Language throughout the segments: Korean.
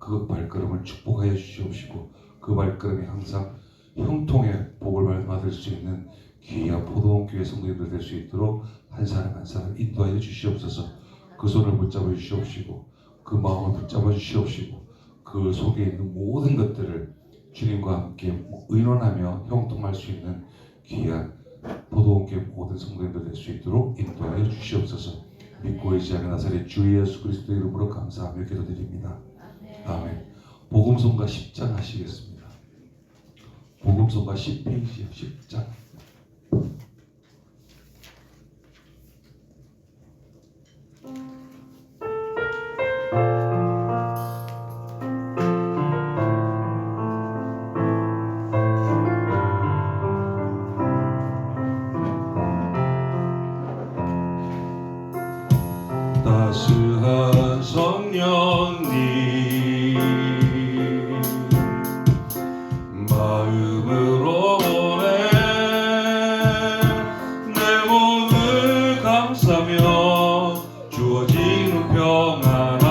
그 발걸음을 축복하여 주시옵시고 그 발걸음이 항상 형통의 복을 받을 수 있는 귀한 포도원 교회 성도님들 될 수 있도록 한 사람 한 사람 인도하여 주시옵소서. 그 손을 붙잡아 주시옵시고 그 마음을 붙잡아 주시옵시고 그 속에 있는 모든 것들을 주님과 함께 의논하며 형통할 수 있는 귀한 포도원 교회 모든 성도님들 될 수 있도록 인도하여 주시옵소서. 믿고 의지하는 나사렛 주 예수 그리스도 이름으로 감사하며 기도드립니다. 아멘. 복음성가 10장 하시겠습니다. 복음성가 10페이지요. 10장. 따스한 성령님 마음으로 보내 내 몸을 감싸며 주어지는 평안함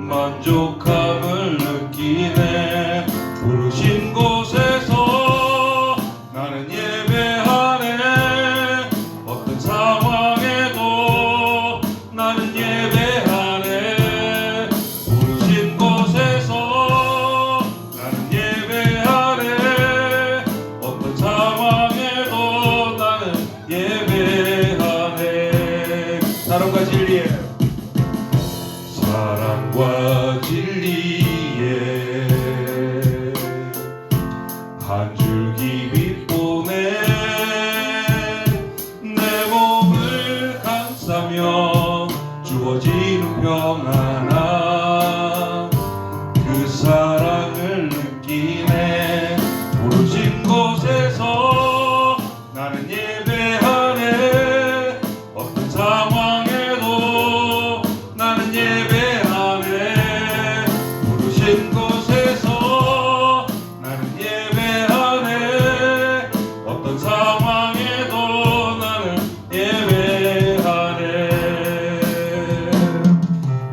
만족함을 느끼네. 부르신 곳에서 나는 예배하네. 어떤 상황에도 나는 예배하네. 부르신 곳에서 나는 예배하네. 어떤 상황에도 나는 예배하네. 사랑과 진리에 사랑과 진리에 한 줄기 빛보내 내 몸을 감싸며 주어지는 평안함 그 사랑을 느끼네. 부르신 곳에서 나는 예배하네. 어떤 상황에도 나는 예배하네. 부르신 곳에서 나는 예배하네. 어떤 상황에도 나는 예배하네.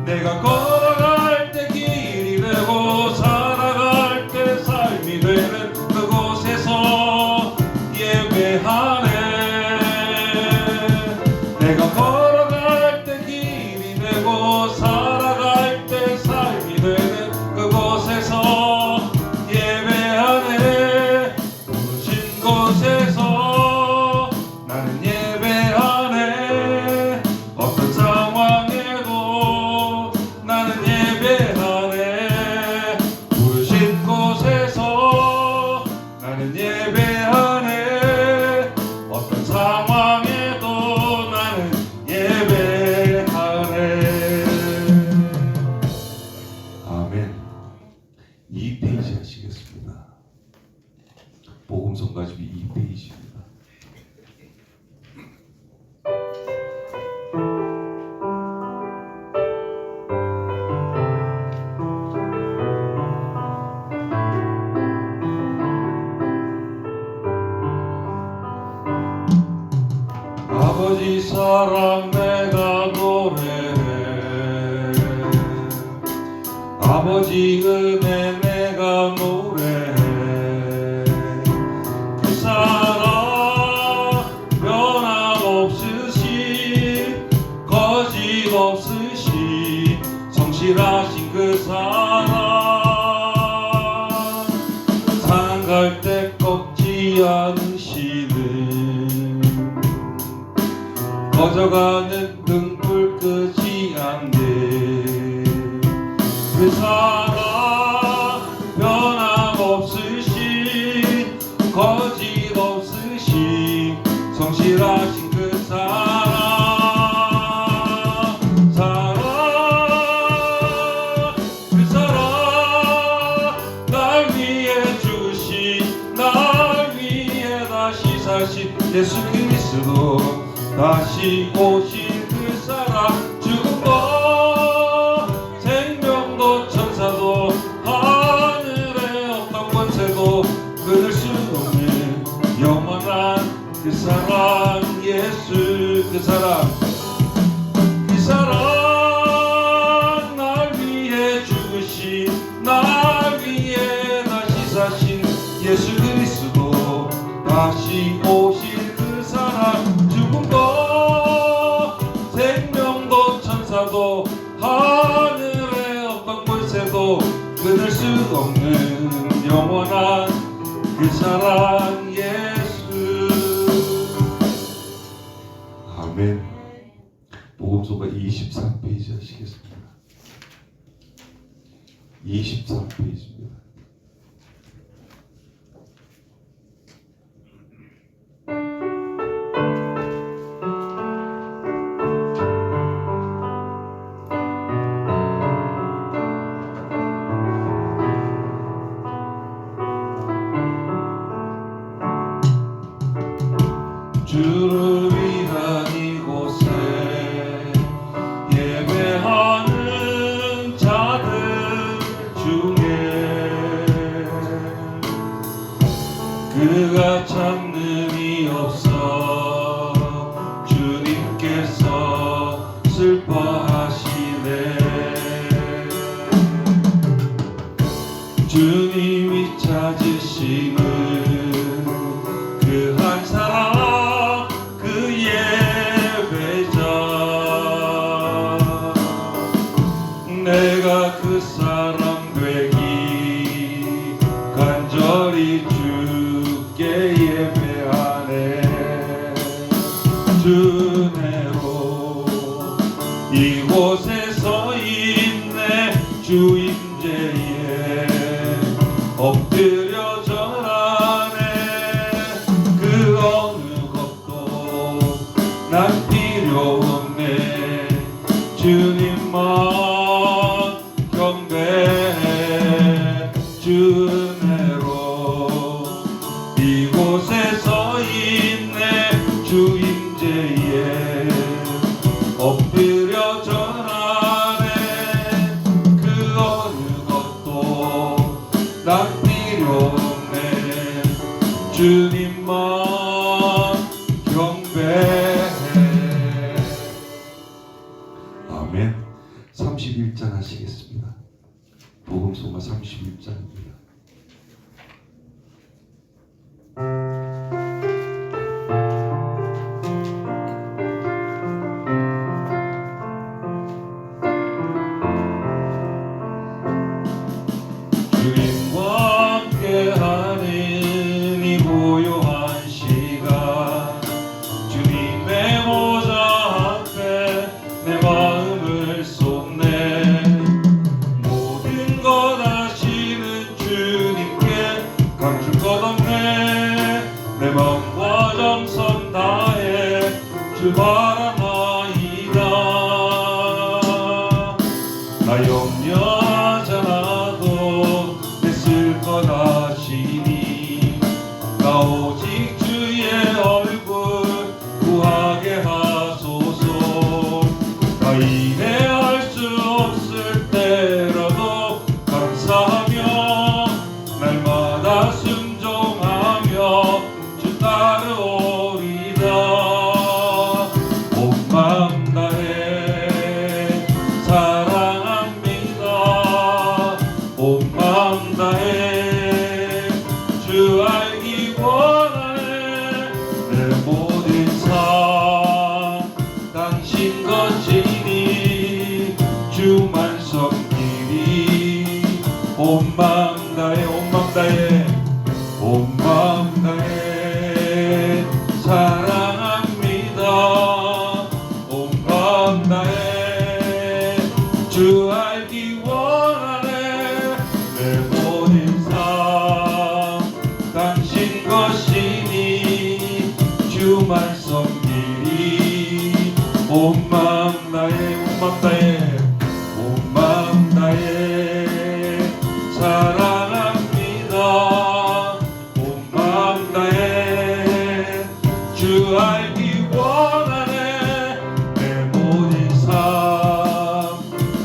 내가 걸어갈 때 길이 되고 살아갈 때 삶이 되는 그곳에서 예배하네. 내가 걸어갈 때 길이 되고 살아갈 때 삶이 되는 그곳에서 예배하네. 부르신 곳에서 나는 예배하네. 어떤 상황에도 나는 예배하네. 부르신 곳에서 나는 예배하네. 어떤 상황에도 나는 예배하네. 아멘. 2페이지 하시겠습니다. 복음성 가지고 2페이지입니다. 아버지 사랑 내가 노래해. 아버지 은혜 내가 노래해. 그 사랑 변함없으시 거짓 없으시 성실하신 그 사랑 상할 때 꺾지 않으시는 꺼져가는 등불 끄지 않네. 그 사랑 변함없으신 거짓 없으신 성실하신 그 사랑 그 사랑 날 위해 주신 날 위해 다시 사신 예수 그리스도 다시 오실 그 사랑 죽음도 생명도 천사도 하늘의 어떤 권세도 끊을 수 없는 영원한 그 사랑 예수 그 사랑 날 위해 끊을 수 없는 영원한 그 사랑 예수. 아멘. 복음서가 23페이지 하시겠습니다. 23페이지입니다. 주를 위한 이곳에 예배하는 자들 중에 그가 참음이 없어 주님께서 슬퍼하시네. 주님이 찾으시는 그 한 사람 그 예배자, 내가 그 사람 되기 간절히 주께 예배하네. 주 은혜로 이곳에 서 있네. 주 임재에 엎드려 절하네. 그 어느 것도 난 필요 없네. 주님만 경배해. 주 은혜로 이곳에 서 있네. 주 임재에 엎드려 절하네. 그 어느 것도 난 필요 없네. 주님만 경배해. 아멘. 31장 하시겠습니다. 복음서가 31장입니다. 주님과 함께하는 이 고요한 시간, 주님의 보좌 앞에 내 마음을 쏟네. 모든 것 아시는 주님께 감출 것 없네. 내 마음과 정성 다해 주 바라나이다. 나 염려하지 않아도 됐을 것 아시니 나 오직 주의 얼굴 구하게 하소서. 나 이해할 수 없을 때라도 감사하며 날마다 순종하며 주 따르오리다. 온 마음 다해 사랑합니다. 온 마음 다해 주 알기 원하네. 내 모든 삶 당신 것이니 주만 섬기리. 온 마음 다해 온 마음 다해 온 마음 다해 사랑합니다. 온 마음 다해 주 알기 원하네. 내 모든 삶 당신 것이니 주만 섬기리. 온 마음 다해 온 마음 다해 온 마음 다해 사랑합니다. 온 마음 다해 주 알기 원하네. 내 모든 삶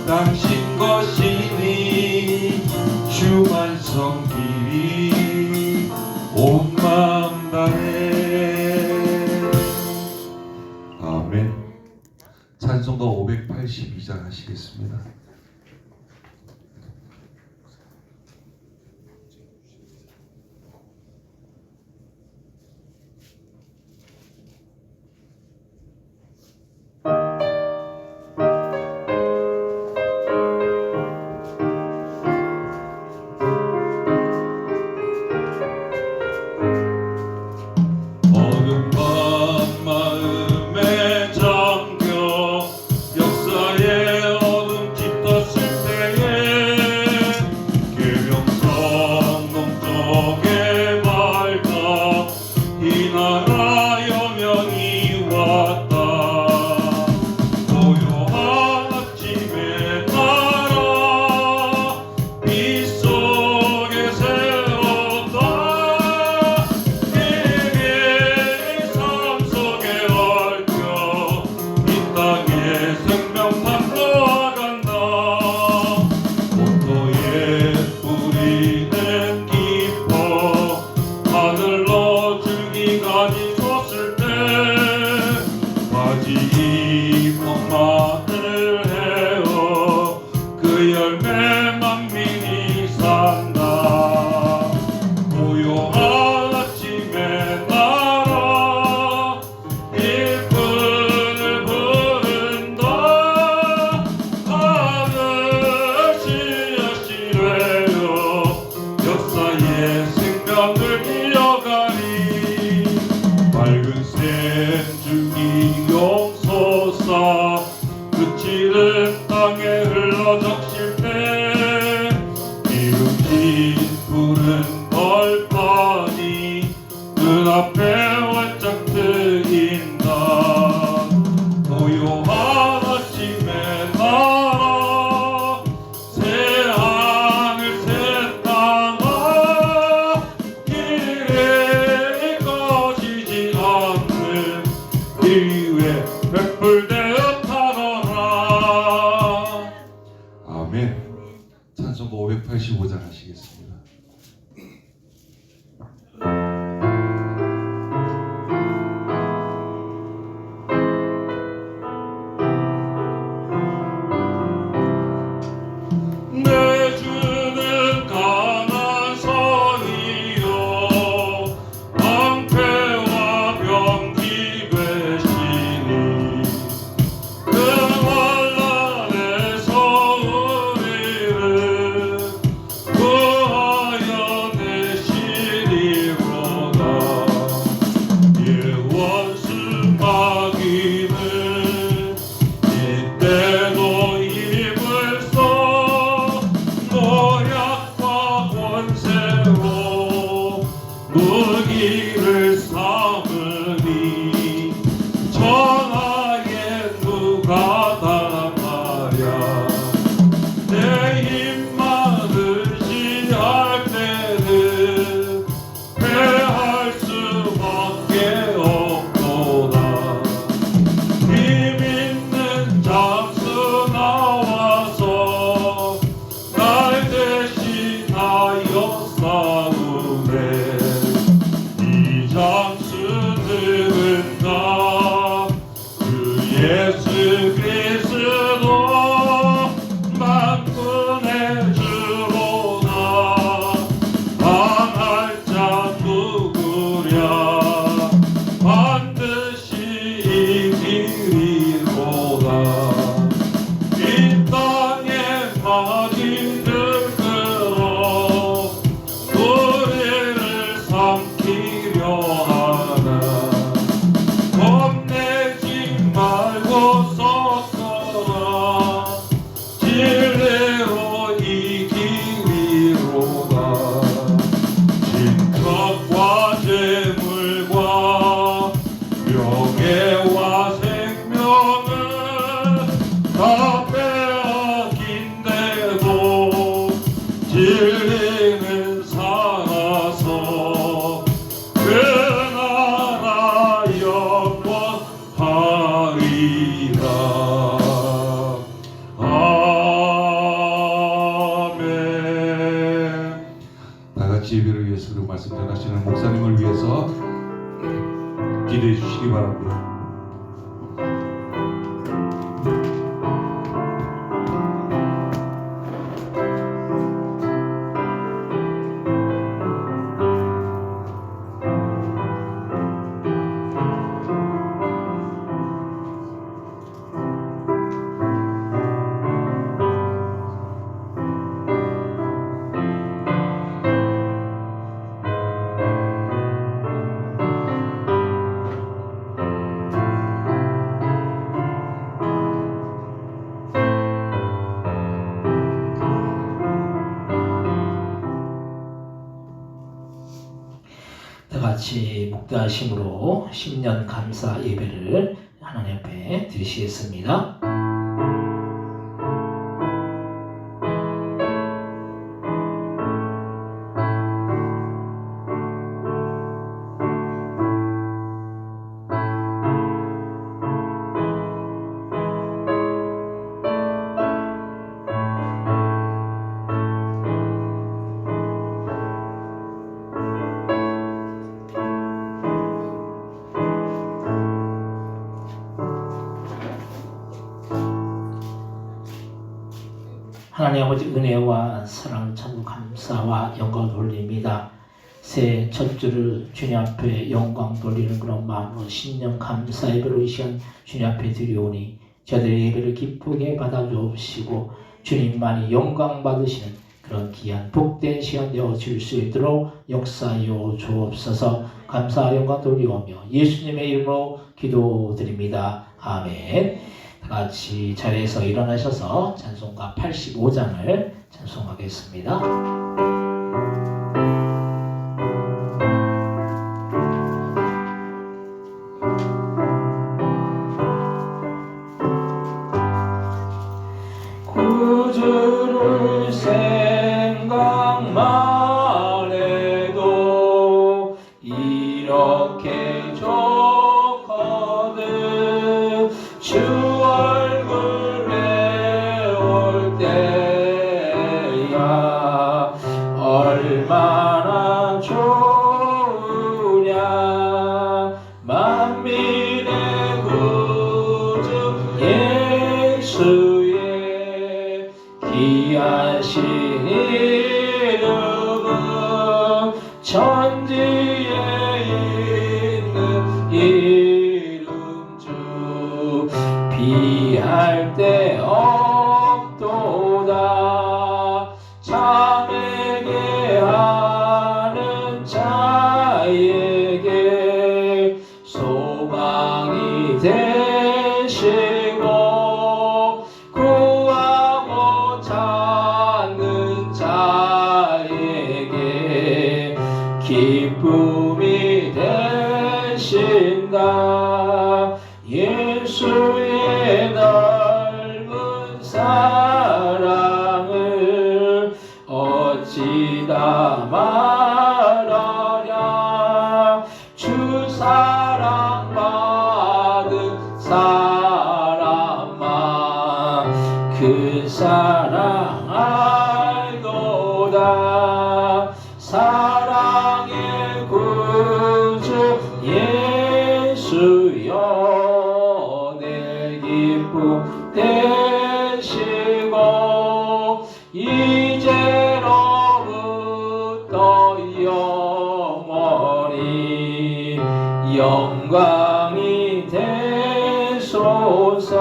당신 것이니 주만 섬기리. 온 마음 다해. 아멘. 찬송가 582장 하시겠습니다. 열매 만민이 산다. 고요한 아침에 날아 일꾼을 부른다. 하늘 씨앗이 되어 역사의 생명을 이어가리. 맑은 샘줄기 용솟아 그칠은 땅에 흘러 적실 때 이웃이 푸른 벌판이 눈앞에 활짝 트인다. 고요한 아침에 날아 새하늘 새 땅아 길에 꺼지지 않는 이 위에 백불되어 타거라. 아멘. 찬송가 585장 하시겠습니다. 내 주는 강한 성이요 방패와 병기 되시니 그 환난에서 우리를 구하여 내시리로다. 예원수 마귀는 이때도 입을 써 노약과 권세로 무기를 삼으니 전하에 누가 달아나랴. 내 힘만 의지할 때는 패할 수밖에 없도다. 힘 있는 장수 나와서 날 대신하여 싸우네. 이 장수들은 다 그 예수 그리스도 만군의 주로다. 당할 자 누구랴. 반드시 이기리로다. 이 땅에 마귀들 끌어 우리를 삼키려 하나. 겁내지 말고 섰거라. 진리로 이기리로다. 진척과 재물과 명예와 생명을 다 빼앗긴데도 진리는 살아서 그 나라 영원하리라. 아멘. 다 같이 예배를 위해서 그리고 말씀 전하시는 목사님을 위해서 기도해 주시기 바랍니다. 다 같이 묵다심으로 신년 감사 예배를 하나님 앞에 드리시겠습니다. 하나님 아버지 은혜와 사랑을 참고 감사와 영광을 돌립니다. 새 첫 주를 주님 앞에 영광 돌리는 그런 마음으로 신령 감사 예배로 이 시간 주님 앞에 드리오니 저들의 예배를 기쁘게 받아주옵시고 주님만이 영광 받으시는 그런 귀한 복된 시간 되어 줄 수 있도록 역사하여 주옵소서. 감사 영광 돌리오며 예수님의 이름으로 기도드립니다. 아멘. 다 같이 자리에서 일어나셔서 찬송가 85장을 찬송하겠습니다. 구주를 생각만 해도 이렇게 좋거든. 주 얼굴 배울 때야 얼마나 좋으냐. 만민의 구주 예수의 귀하신 이름은 천지에 있는 이름 주 비할 데 없도다. 자에게 하는 자에게 소망이 되시고 구하고 찾는 자에게 기쁨이 되신다. 예수의 넓은 사랑을 어찌다 말하랴. 주 사랑 받은 사람만 그 사랑 알도다. 사랑의 구주 예수여 내 기쁨 되시고 이제로부터 영원히 영광이 되소서.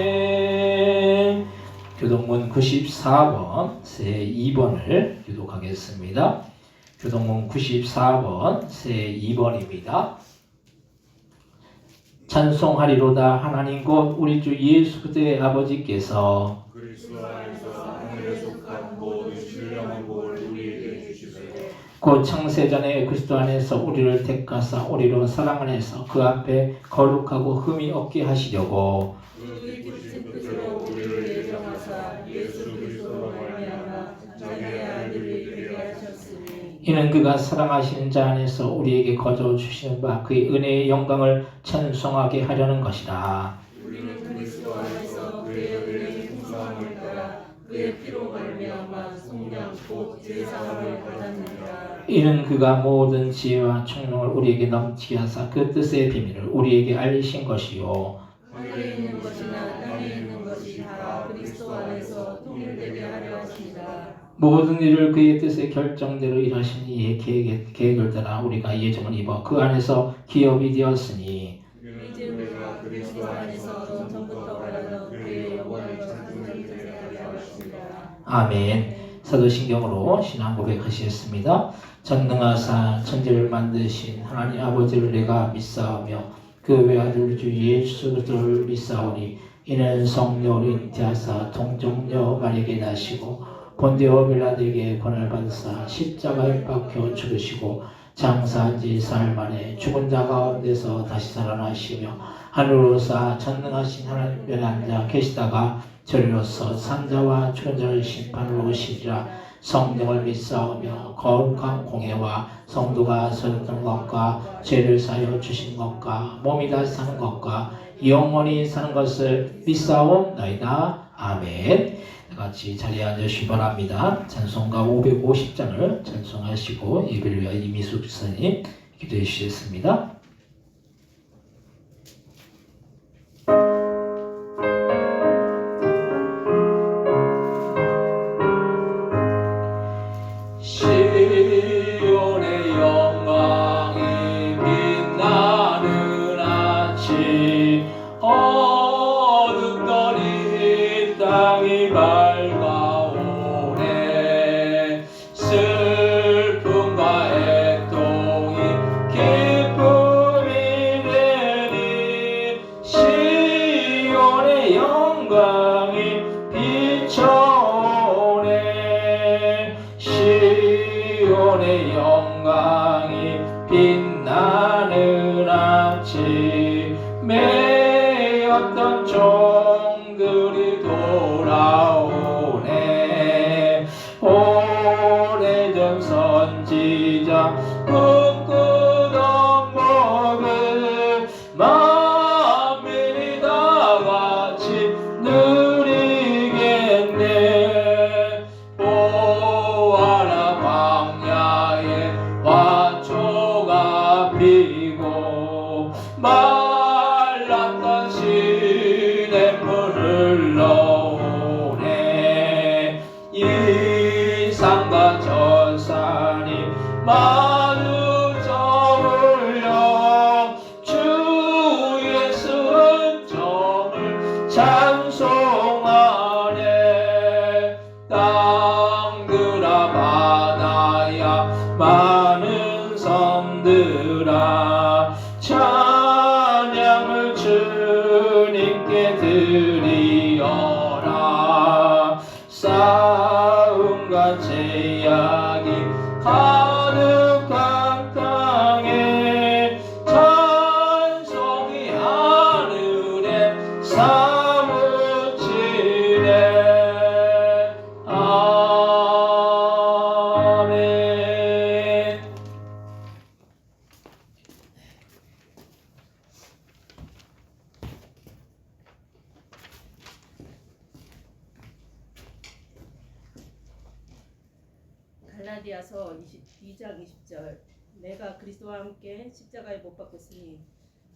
아멘. 교동문 94번 세 2번을 교독하겠습니다. 교동문 94번 세 2번입니다. 찬송하리로다. 하나님 곧 우리 주 예수 그리스도의 아버지께서 그리스도 안에서 하늘에 속한 모든 신령한 복을 우리에게 주시되 곧 창세전에 그리스도 안에서 우리를 택하사 우리로 사랑 안에서 그 앞에 거룩하고 흠이 없게 하시려고 그 기쁘신 뜻으로 우리를 예정하사 예수 그리스도로 말미암아 자기의 아들이 되게 하셨으니 이는 그가 사랑하시는 자 안에서 우리에게 거저 주시는 바 그의 은혜의 영광을 찬송하게 하려는 것이라. 우리는 그리스도 안에서 그의 은혜의 풍성함을 따라 그의 피로 말미암아 속량 곧 제사함을 받았느니라. 이는 그가 모든 지혜와 총명을 우리에게 넘치게 하사 그 뜻의 비밀을 우리에게 알리신 것이요 하늘에 있는 것이나 땅에 있는 것이 다 그리스도 안에서 통일되게 하려 하십니다. 모든 일을 그의 뜻의 결정대로 일하신 이의 계획을 따라 우리가 예정을 입어 그 안에서 기업이 되었으니 이제 우리가 그리스도 안에서 전부터 바라던 그의 영광을 찬송하게 하려 하십니다. 아멘. 사도신경으로 신앙 고백하시겠습니다. 전능하사 천지를 만드신 하나님 아버지를 내가 믿사오며 그 외아들 주 예수 그리스도를 믿사오니 이는 성령으로 잉태하사 동정녀 마리아에게 나시고 본디오 빌라도에게 권을 받으사 십자가에 박혀 죽으시고 장사한 지 사흘 만에 죽은 자 가운데서 다시 살아나시며 하늘로사 전능하신 하나님 편에 앉아 계시다가 저리로서 산자와 죽은 자를 심판으로 오시리라. 성령을 믿사오며 거룩한 공회와 성도가 서렸던 것과 죄를 사여 주신 것과 몸이 다시 사는 것과 영원히 사는 것을 믿사옵나이다. 아멘. 같이 자리에 앉으시기 바랍니다. 찬송가 550장을 찬송하시고 예배를 위하여 이미숙 집사님 기도해 주시겠습니다. 영광이 비춰오네. 시온의 영광이 빛나는 아침에 어떤 종들이 돌아오네. 오래전 선지자 꿈꾸던 복을 만민이 다 같이 누리겠네. 보아라 광야에 화초가 피고 말랐던 시냇물을 흘러오네. 이산과 저산이 마주쳐 울려 주 예수 은총을 찬송하네. 땅들아 바다야 많은 섬들아 찬양을 주님께 드리어라. 싸움과 제약이 가득한 땅에 찬송이 하늘에 사무치네. 아멘. 갈라디아서 2장 20절 내가 그리스도와 함께 십자가에 못 박혔으니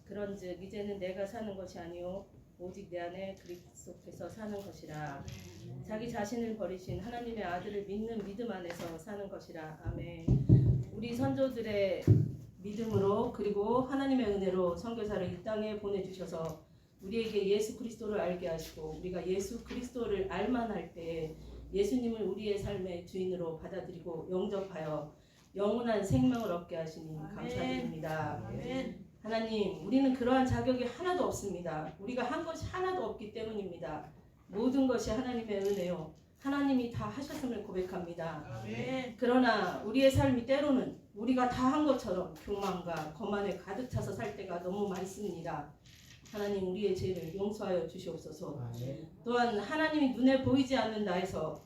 그런즉 이제는 내가 사는 것이 아니요 오직 내 안에 그리스도께서 사는 것이라. 자기 자신을 버리신 하나님의 아들을 믿는 믿음 안에서 사는 것이라. 아멘. 우리 선조들의 믿음으로 그리고 하나님의 은혜로 선교사를 이 땅에 보내주셔서 우리에게 예수 그리스도를 알게 하시고 우리가 예수 그리스도를 알만할 때 예수님을 우리의 삶의 주인으로 받아들이고 영접하여 영원한 생명을 얻게 하시니 감사드립니다. 아멘. 하나님, 우리는 그러한 자격이 하나도 없습니다. 우리가 한 것이 하나도 없기 때문입니다. 모든 것이 하나님의 은혜요 하나님이 다 하셨음을 고백합니다. 아멘. 그러나 우리의 삶이 때로는 우리가 다 한 것처럼 교만과 거만에 가득 차서 살 때가 너무 많습니다. 하나님, 우리의 죄를 용서하여 주시옵소서. 또한 하나님이 눈에 보이지 않는 나에서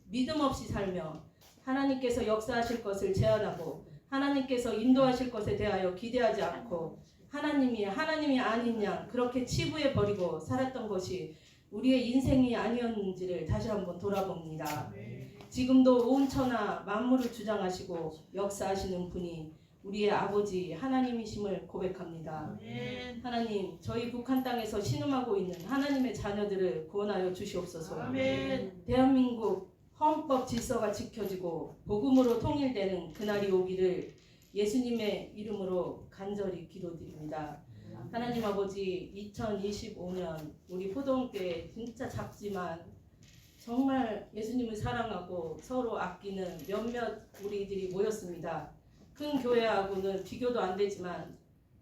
믿음 없이 살며 하나님께서 역사하실 것을 제한하고 하나님께서 인도하실 것에 대하여 기대하지 않고 하나님이 아닌 양 그렇게 치부해 버리고 살았던 것이 우리의 인생이 아니었는지를 다시 한번 돌아봅니다. 지금도 온 천하 만물을 주장하시고 역사하시는 분이 우리의 아버지 하나님이심을 고백합니다. 아멘. 하나님, 저희 북한 땅에서 신음하고 있는 하나님의 자녀들을 구원하여 주시옵소서. 아멘. 대한민국 헌법 질서가 지켜지고 복음으로 통일되는 그날이 오기를 예수님의 이름으로 간절히 기도드립니다. 하나님 아버지, 2025년 우리 포동교회 진짜 작지만 정말 예수님을 사랑하고 서로 아끼는 몇몇 우리들이 모였습니다. 큰 교회하고는 비교도 안 되지만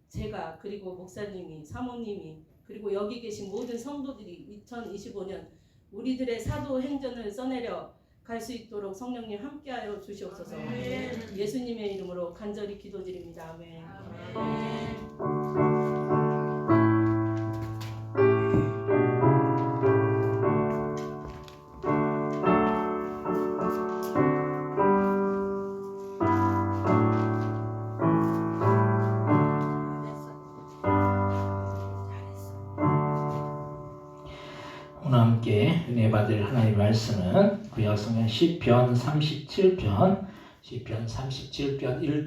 제가 그리고 목사님이 사모님이 그리고 여기 계신 모든 성도들이 2025년 우리들의 사도 행전을 써내려 갈 수 있도록 성령님 함께하여 주시옵소서. 아멘. 예수님의 이름으로 간절히 기도드립니다. 아멘. 아멘. 오늘 함께 은혜 받을 하나님의 말씀은 구약성경 시편 37편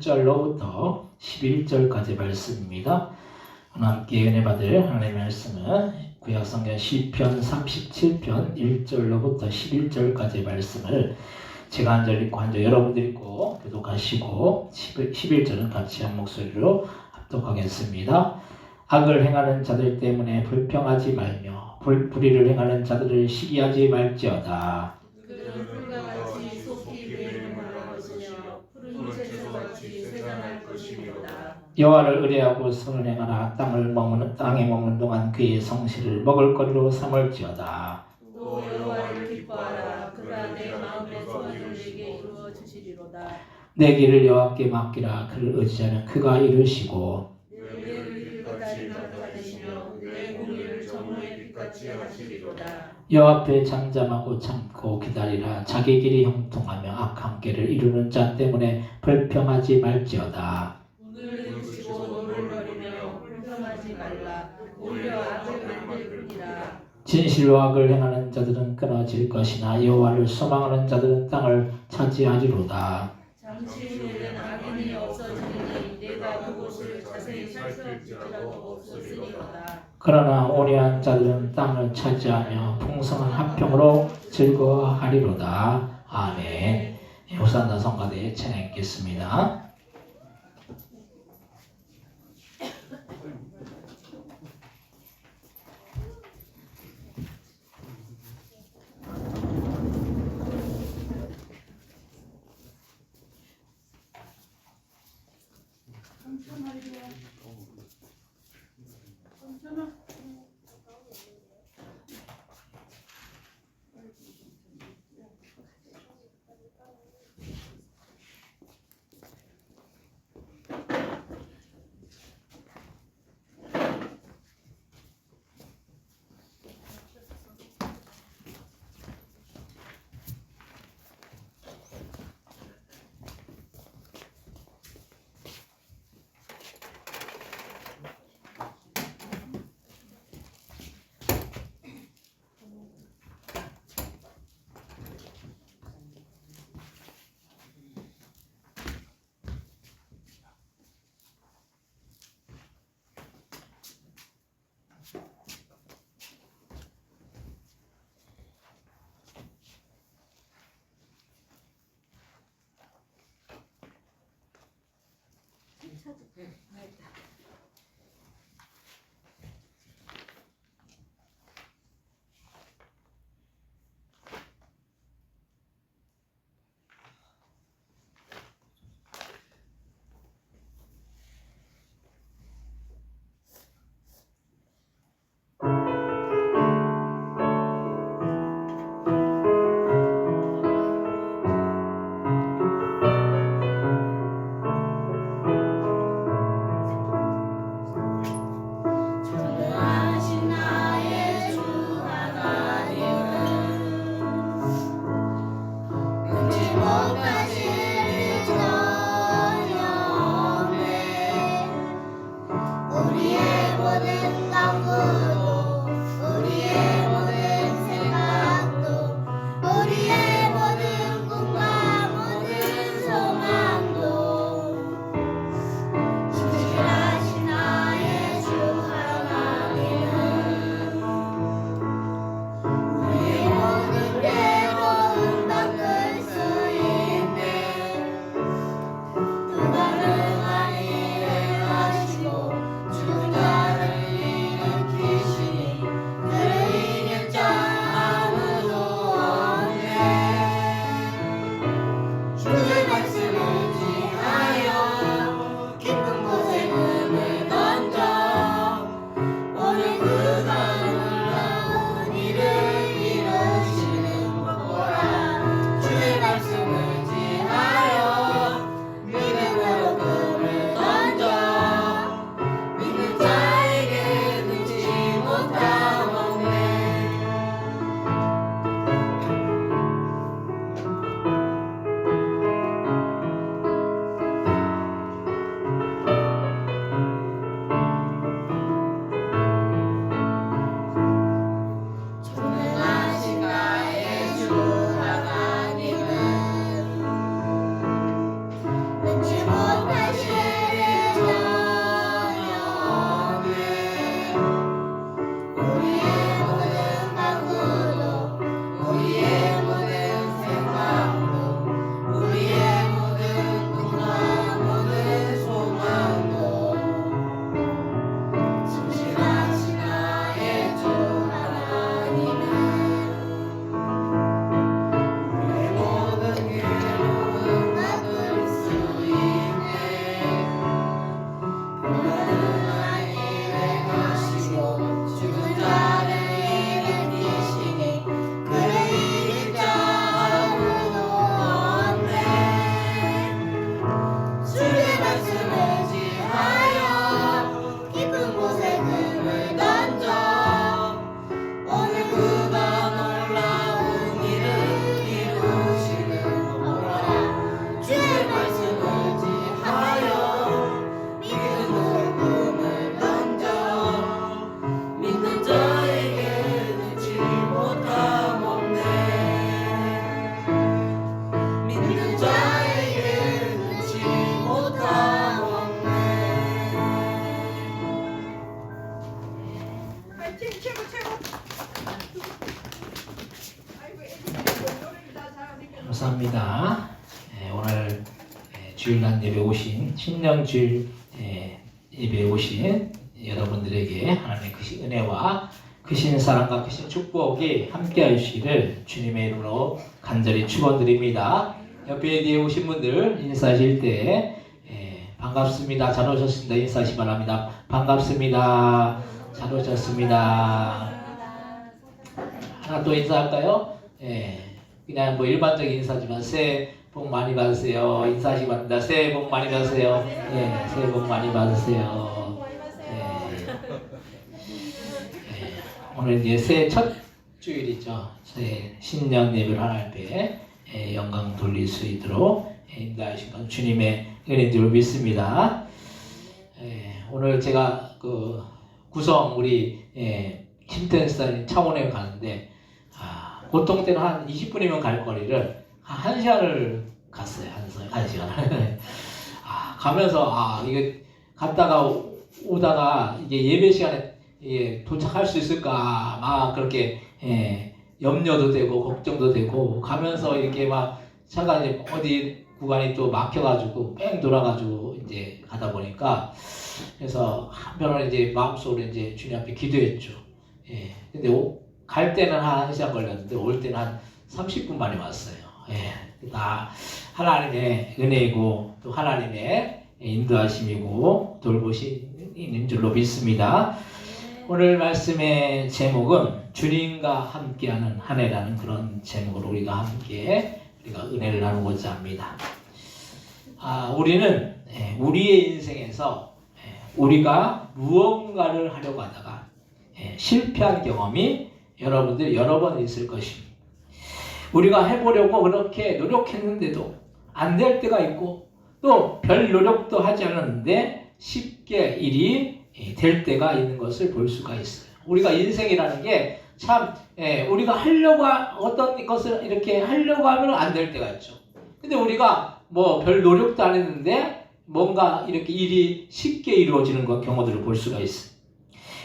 1절로부터 11절까지 말씀입니다. 오늘 함께 은혜 받을 하나님의 말씀은 구약성경 시편 37편 1절로부터 11절까지 말씀을 제가 한 절 읽고 한 절 여러분들 읽고 교독하시고 11절은 같이 한 목소리로 합독하겠습니다. 악을 행하는 자들 때문에 불평하지 말며 불의를 행하는 자들을 시기하지 말지어다. 그들은 풀과 같이 속히 베일을 말할 것이며 푸른 채소같이 쇠잔할 것이니라. 여호와를 의뢰하고 선을 행하라. 땅에 머무는 동안 그의 성실을 먹을거리로 삼을지어다. 또 여호와를 기뻐하라. 그가 내 마음의 소원을 내게 이루어 주시리로다. 내 길을 여호와께 맡기라. 그를 의지하면 그가 이루시고 내 의를 끝까지 나타내시며 내 공의를 정오의 빛같이 하시리로다. 여호와 앞에 잠잠하고 참고 기다리라. 자기 길이 형통하며 악한 길을 이루는 자 때문에 불평하지 말지어다. 눈을 부시고 노물거리며 불평하지 말라. 오히려 악을 만들 뿐이라. 진실로 악을 행하는 자들은 끊어질 것이나 여호와를 소망하는 자들은 땅을 차지하리로다. 잠시 후에는 악인이 없어지리니 내가 그곳을 자세히 살펴볼지라도 없어지리로다. 그러나 온유한 자들은 땅을 차지하며 풍성한 화평으로 즐거워하리로다. 아멘. 호산나 성가대에 찬양했겠습니다. 감사합니다. 오늘 주일날 예배 오신 신령주일 예배 오신 여러분들에게 하나님의 크신 은혜와 크신 사랑과 크신 축복이 함께 하시기를 주님의 이름으로 간절히 축원드립니다. 옆에 뒤에 오신 분들 인사하실 때 반갑습니다. 잘 오셨습니다. 인사하시 바랍니다. 반갑습니다. 잘 오셨습니다. 하나 또 인사할까요? 그냥 뭐 일반적인 인사지만 새해 복 많이 받으세요. 인사하시 바랍니다. 새해 복 많이 받으세요. 새해 복 많이 받으세요. 오늘 이제 새해 첫 주일이죠. 새해 신년 예배를 하나님 앞에 영광 돌릴 수 있도록 인도하신 건 주님의 은혜인 줄 믿습니다. 오늘 제가 그 구성 우리 김텐스타인 창원에 가는데 보통 때는 한 20분이면 갈 거리를 한 1시간을 갔어요. 한 시간을. 가면서 이게 갔다가 오다가 이게 예배 시간에 도착할 수 있을까 막 그렇게 염려도 되고 걱정도 되고 가면서 이렇게 막 차가 이제 어디 구간이 또 막혀가지고 뺑 돌아가지고 이제 가다 보니까 그래서 한편으로는 이제 마음속으로 이제 주님 앞에 기도했죠. 근데 갈 때는 한 1시간 걸렸는데 올 때는 한 30분 만에 왔어요. 다 하나님의 은혜이고 또 하나님의 인도하심이고 돌보시는 줄로 믿습니다. 오늘 말씀의 제목은 주님과 함께하는 한 해라는 그런 제목으로 우리가 은혜를 나누고자 합니다. 우리는 우리의 인생에서 우리가 무언가를 하려고 하다가 실패한 경험이 여러분들 여러 번 있을 것입니다. 우리가 해보려고 그렇게 노력했는데도 안 될 때가 있고 또 별 노력도 하지 않았는데 쉽게 일이 될 때가 있는 것을 볼 수가 있어요. 우리가 인생이라는 게 참 우리가 하려고 어떤 것을 이렇게 하려고 하면 안 될 때가 있죠. 근데 우리가 뭐 별 노력도 안 했는데 뭔가 이렇게 일이 쉽게 이루어지는 경우들을 볼 수가 있어요.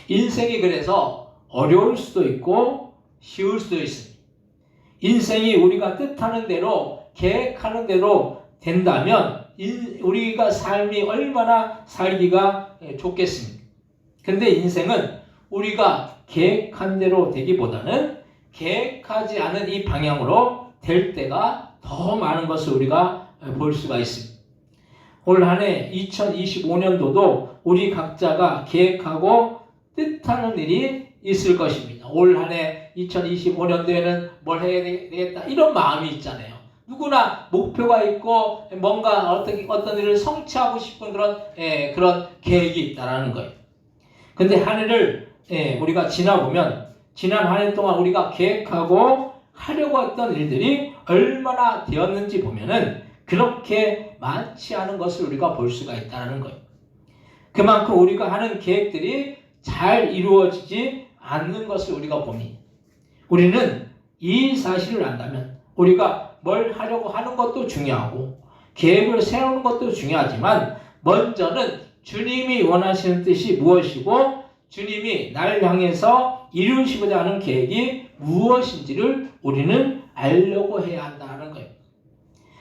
인생이 그래서 어려울 수도 있고 쉬울 수도 있습니다. 인생이 우리가 뜻하는 대로 계획하는 대로 된다면 우리가 삶이 얼마나 살기가 좋겠습니까? 근데 인생은 우리가 계획한 대로 되기보다는 계획하지 않은 이 방향으로 될 때가 더 많은 것을 우리가 볼 수가 있습니다. 올 한 해 2025년도도 우리 각자가 계획하고 뜻하는 일이 있을 것입니다. 올 한 해 2025년도에는 뭘 해야 되겠다 이런 마음이 있잖아요. 누구나 목표가 있고 뭔가 어떤 일을 성취하고 싶은 그런 계획이 있다라는 거예요. 근데 한 해를 우리가 지나보면 지난 한 해 동안 우리가 계획하고 하려고 했던 일들이 얼마나 되었는지 보면은 그렇게 많지 않은 것을 우리가 볼 수가 있다는 거예요. 그만큼 우리가 하는 계획들이 잘 이루어지지 않는 것을 우리가 봅니다. 우리는 이 사실을 안다면 우리가 뭘 하려고 하는 것도 중요하고 계획을 세우는 것도 중요하지만 먼저는 주님이 원하시는 뜻이 무엇이고 주님이 나를 향해서 이루시고자 하는 계획이 무엇인지를 우리는 알려고 해야 한다는 거예요.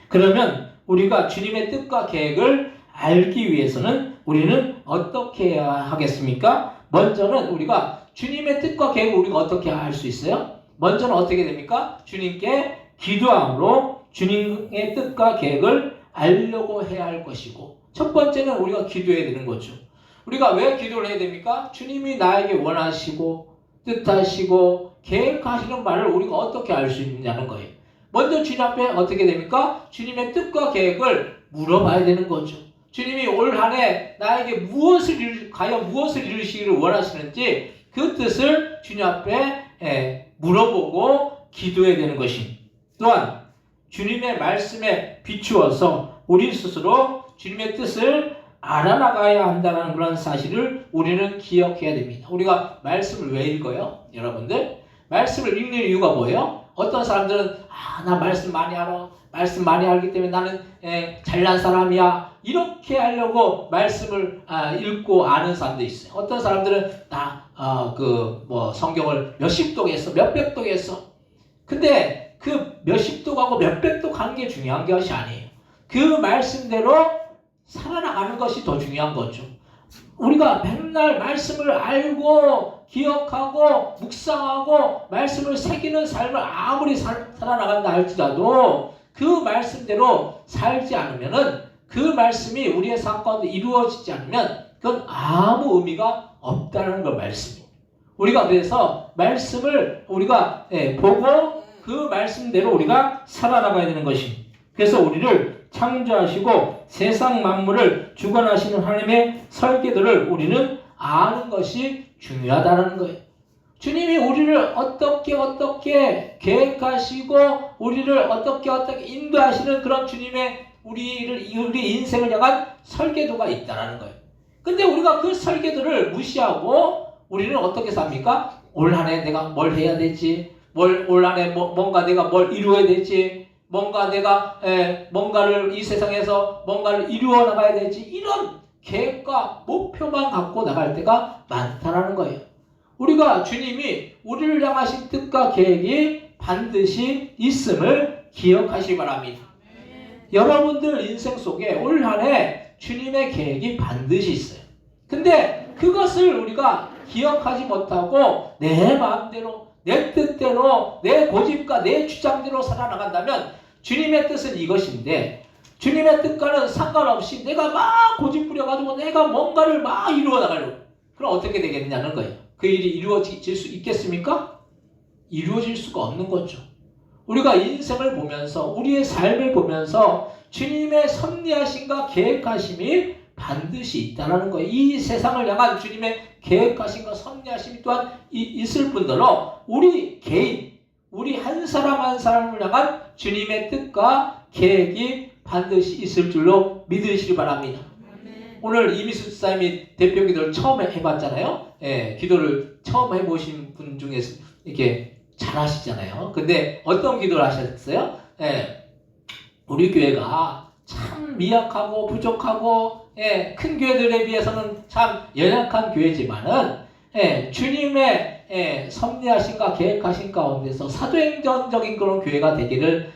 그러면 우리가 주님의 뜻과 계획을 알기 위해서는 우리는 어떻게 해야 하겠습니까? 먼저는 우리가 주님의 뜻과 계획을 우리가 어떻게 할 수 있어요? 먼저는 어떻게 됩니까? 주님께 기도함으로 주님의 뜻과 계획을 알려고 해야 할 것이고 첫 번째는 우리가 기도해야 되는 거죠. 우리가 왜 기도를 해야 됩니까? 주님이 나에게 원하시고 뜻하시고 계획하시는 바를 우리가 어떻게 알 수 있느냐는 거예요. 먼저 주님 앞에 어떻게 됩니까? 주님의 뜻과 계획을 물어봐야 되는 거죠. 주님이 올 한 해 나에게 과연 무엇을 이루시기를 원하시는지 그 뜻을 주님 앞에 물어보고 기도해야 되는 것입니다. 또한 주님의 말씀에 비추어서 우리 스스로 주님의 뜻을 알아나가야 한다는 그런 사실을 우리는 기억해야 됩니다. 우리가 말씀을 왜 읽어요? 여러분들 말씀을 읽는 이유가 뭐예요? 어떤 사람들은 나 말씀 많이 알아. 말씀 많이 알기 때문에 나는 잘난 사람이야. 이렇게 하려고 말씀을 읽고 아는 사람도 있어요. 어떤 사람들은 성경을 몇십 동 했어. 몇백 동 했어. 근데 그 몇십도 가고 몇백도 가는 게 중요한 것이 아니에요. 그 말씀대로 살아나가는 것이 더 중요한 거죠. 우리가 맨날 말씀을 알고 기억하고 묵상하고 말씀을 새기는 삶을 아무리 살아나간다 할지라도 그 말씀대로 살지 않으면은 그 말씀이 우리의 삶 가운데 이루어지지 않으면 그건 아무 의미가 없다는 걸 말씀이에요. 우리가 그래서 말씀을 우리가 보고 그 말씀대로 우리가 살아나가야 되는 것입니다. 그래서 우리를 창조하시고 세상 만물을 주관하시는 하나님의 설계도를 우리는 아는 것이 중요하다는 거예요. 주님이 우리를 어떻게 계획하시고 우리를 어떻게 인도하시는 그런 주님의 우리 인생을 향한 설계도가 있다는 거예요. 근데 우리가 그 설계도를 무시하고 우리는 어떻게 삽니까? 올 한 해 내가 뭘 해야 되지? 올 한 해 뭔가 내가 뭘 이루어야 되지? 뭔가 내가 뭔가를 이 세상에서 뭔가를 이루어 나가야 되지? 이런 계획과 목표만 갖고 나갈 때가 많다는 거예요. 우리가 주님이 우리를 향하신 뜻과 계획이 반드시 있음을 기억하시기 바랍니다. 여러분들 인생 속에 올 한 해 주님의 계획이 반드시 있어요. 근데 그것을 우리가 기억하지 못하고 내 마음대로 내 뜻대로 내 고집과 내 주장대로 살아나간다면 주님의 뜻은 이것인데 주님의 뜻과는 상관없이 내가 막 고집 부려가지고 내가 뭔가를 막 이루어 나가려고 그럼 어떻게 되겠느냐는 거예요. 그 일이 이루어질 수 있겠습니까? 이루어질 수가 없는 거죠. 우리가 인생을 보면서 우리의 삶을 보면서 주님의 섭리하심과 계획하심이 반드시 있다는 거예요. 이 세상을 향한 주님의 계획하심과 섭리하심이 또한 있을 뿐더러 우리 개인, 우리 한 사람 한 사람을 향한 주님의 뜻과 계획이 반드시 있을 줄로 믿으시기 바랍니다. 오늘 이미수 집사님이 대표 기도를 처음 해봤잖아요. 기도를 처음 해보신 분 중에서 이렇게 잘 하시잖아요. 근데 어떤 기도를 하셨어요? 우리 교회가 참 미약하고 부족하고 큰 교회들에 비해서는 참 연약한 교회지만은 주님의 섭리하심과 계획하신 가운데서 사도행전적인 그런 교회가 되기를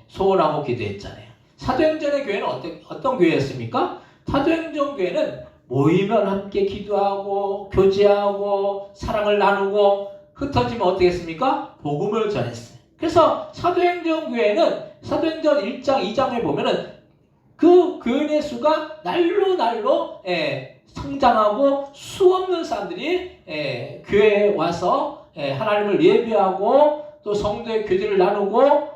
소원하고 기도했잖아요. 사도행전의 교회는 어떤 교회였습니까? 사도행전 교회는 모이면 함께 기도하고 교제하고 사랑을 나누고 흩어지면 어떻게 했습니까? 복음을 전했어요. 그래서 사도행전 교회는 사도행전 1장 2장에 보면은 그 교인의 수가 날로 성장하고 수없는 사람들이 교회에 와서 하나님을 예배하고 또 성도의 교제를 나누고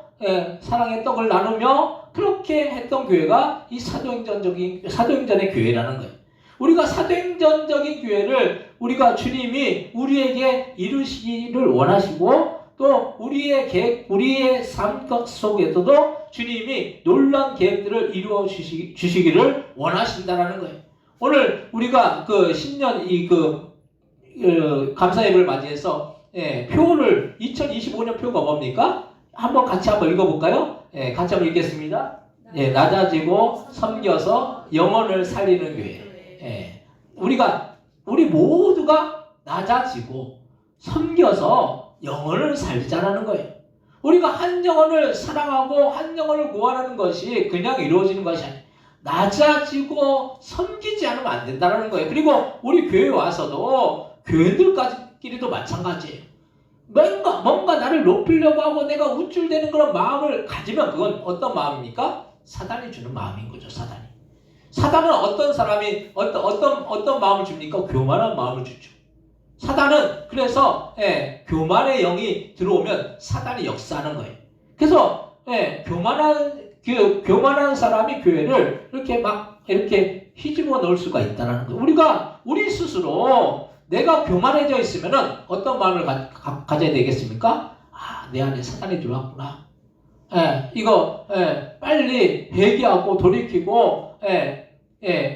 사랑의 떡을 나누며 그렇게 했던 교회가 이 사도행전의 교회라는 거예요. 우리가 사도행전적인 교회를 우리가 주님이 우리에게 이루시기를 원하시고 또 우리의 삶 속에서도 주님이 놀라운 계획들을 이루어 주시기를 원하신다는 거예요. 오늘 우리가 그 신년 감사 예배를 맞이해서 표를 2025년 표가 뭡니까? 같이 한번 읽어볼까요? 같이 한번 읽겠습니다. 낮아지고 섬겨서 영혼을 살리는 교회. 우리 모두가 낮아지고 섬겨서 영혼을 살자라는 거예요. 우리가 한 영혼을 사랑하고 한 영혼을 구원하는 것이 그냥 이루어지는 것이 아니에요. 낮아지고 섬기지 않으면 안 된다는 거예요. 그리고 우리 교회에 와서도 교인들끼리도 마찬가지예요. 뭔가 나를 높이려고 하고 내가 우쭐대는 그런 마음을 가지면 그건 어떤 마음입니까? 사단이 주는 마음인 거죠. 사단은 어떤 사람이 어떤 마음을 줍니까? 교만한 마음을 주죠. 사단은 그래서 교만의 영이 들어오면 사단이 역사하는 거예요. 그래서 교만한 사람이 교회를 이렇게 휘집어 놓을 수가 있다는 거예요. 우리 스스로 내가 교만해져 있으면은 어떤 마음을 가져야 되겠습니까? 내 안에 사단이 들어왔구나. 빨리 회개하고 돌이키고,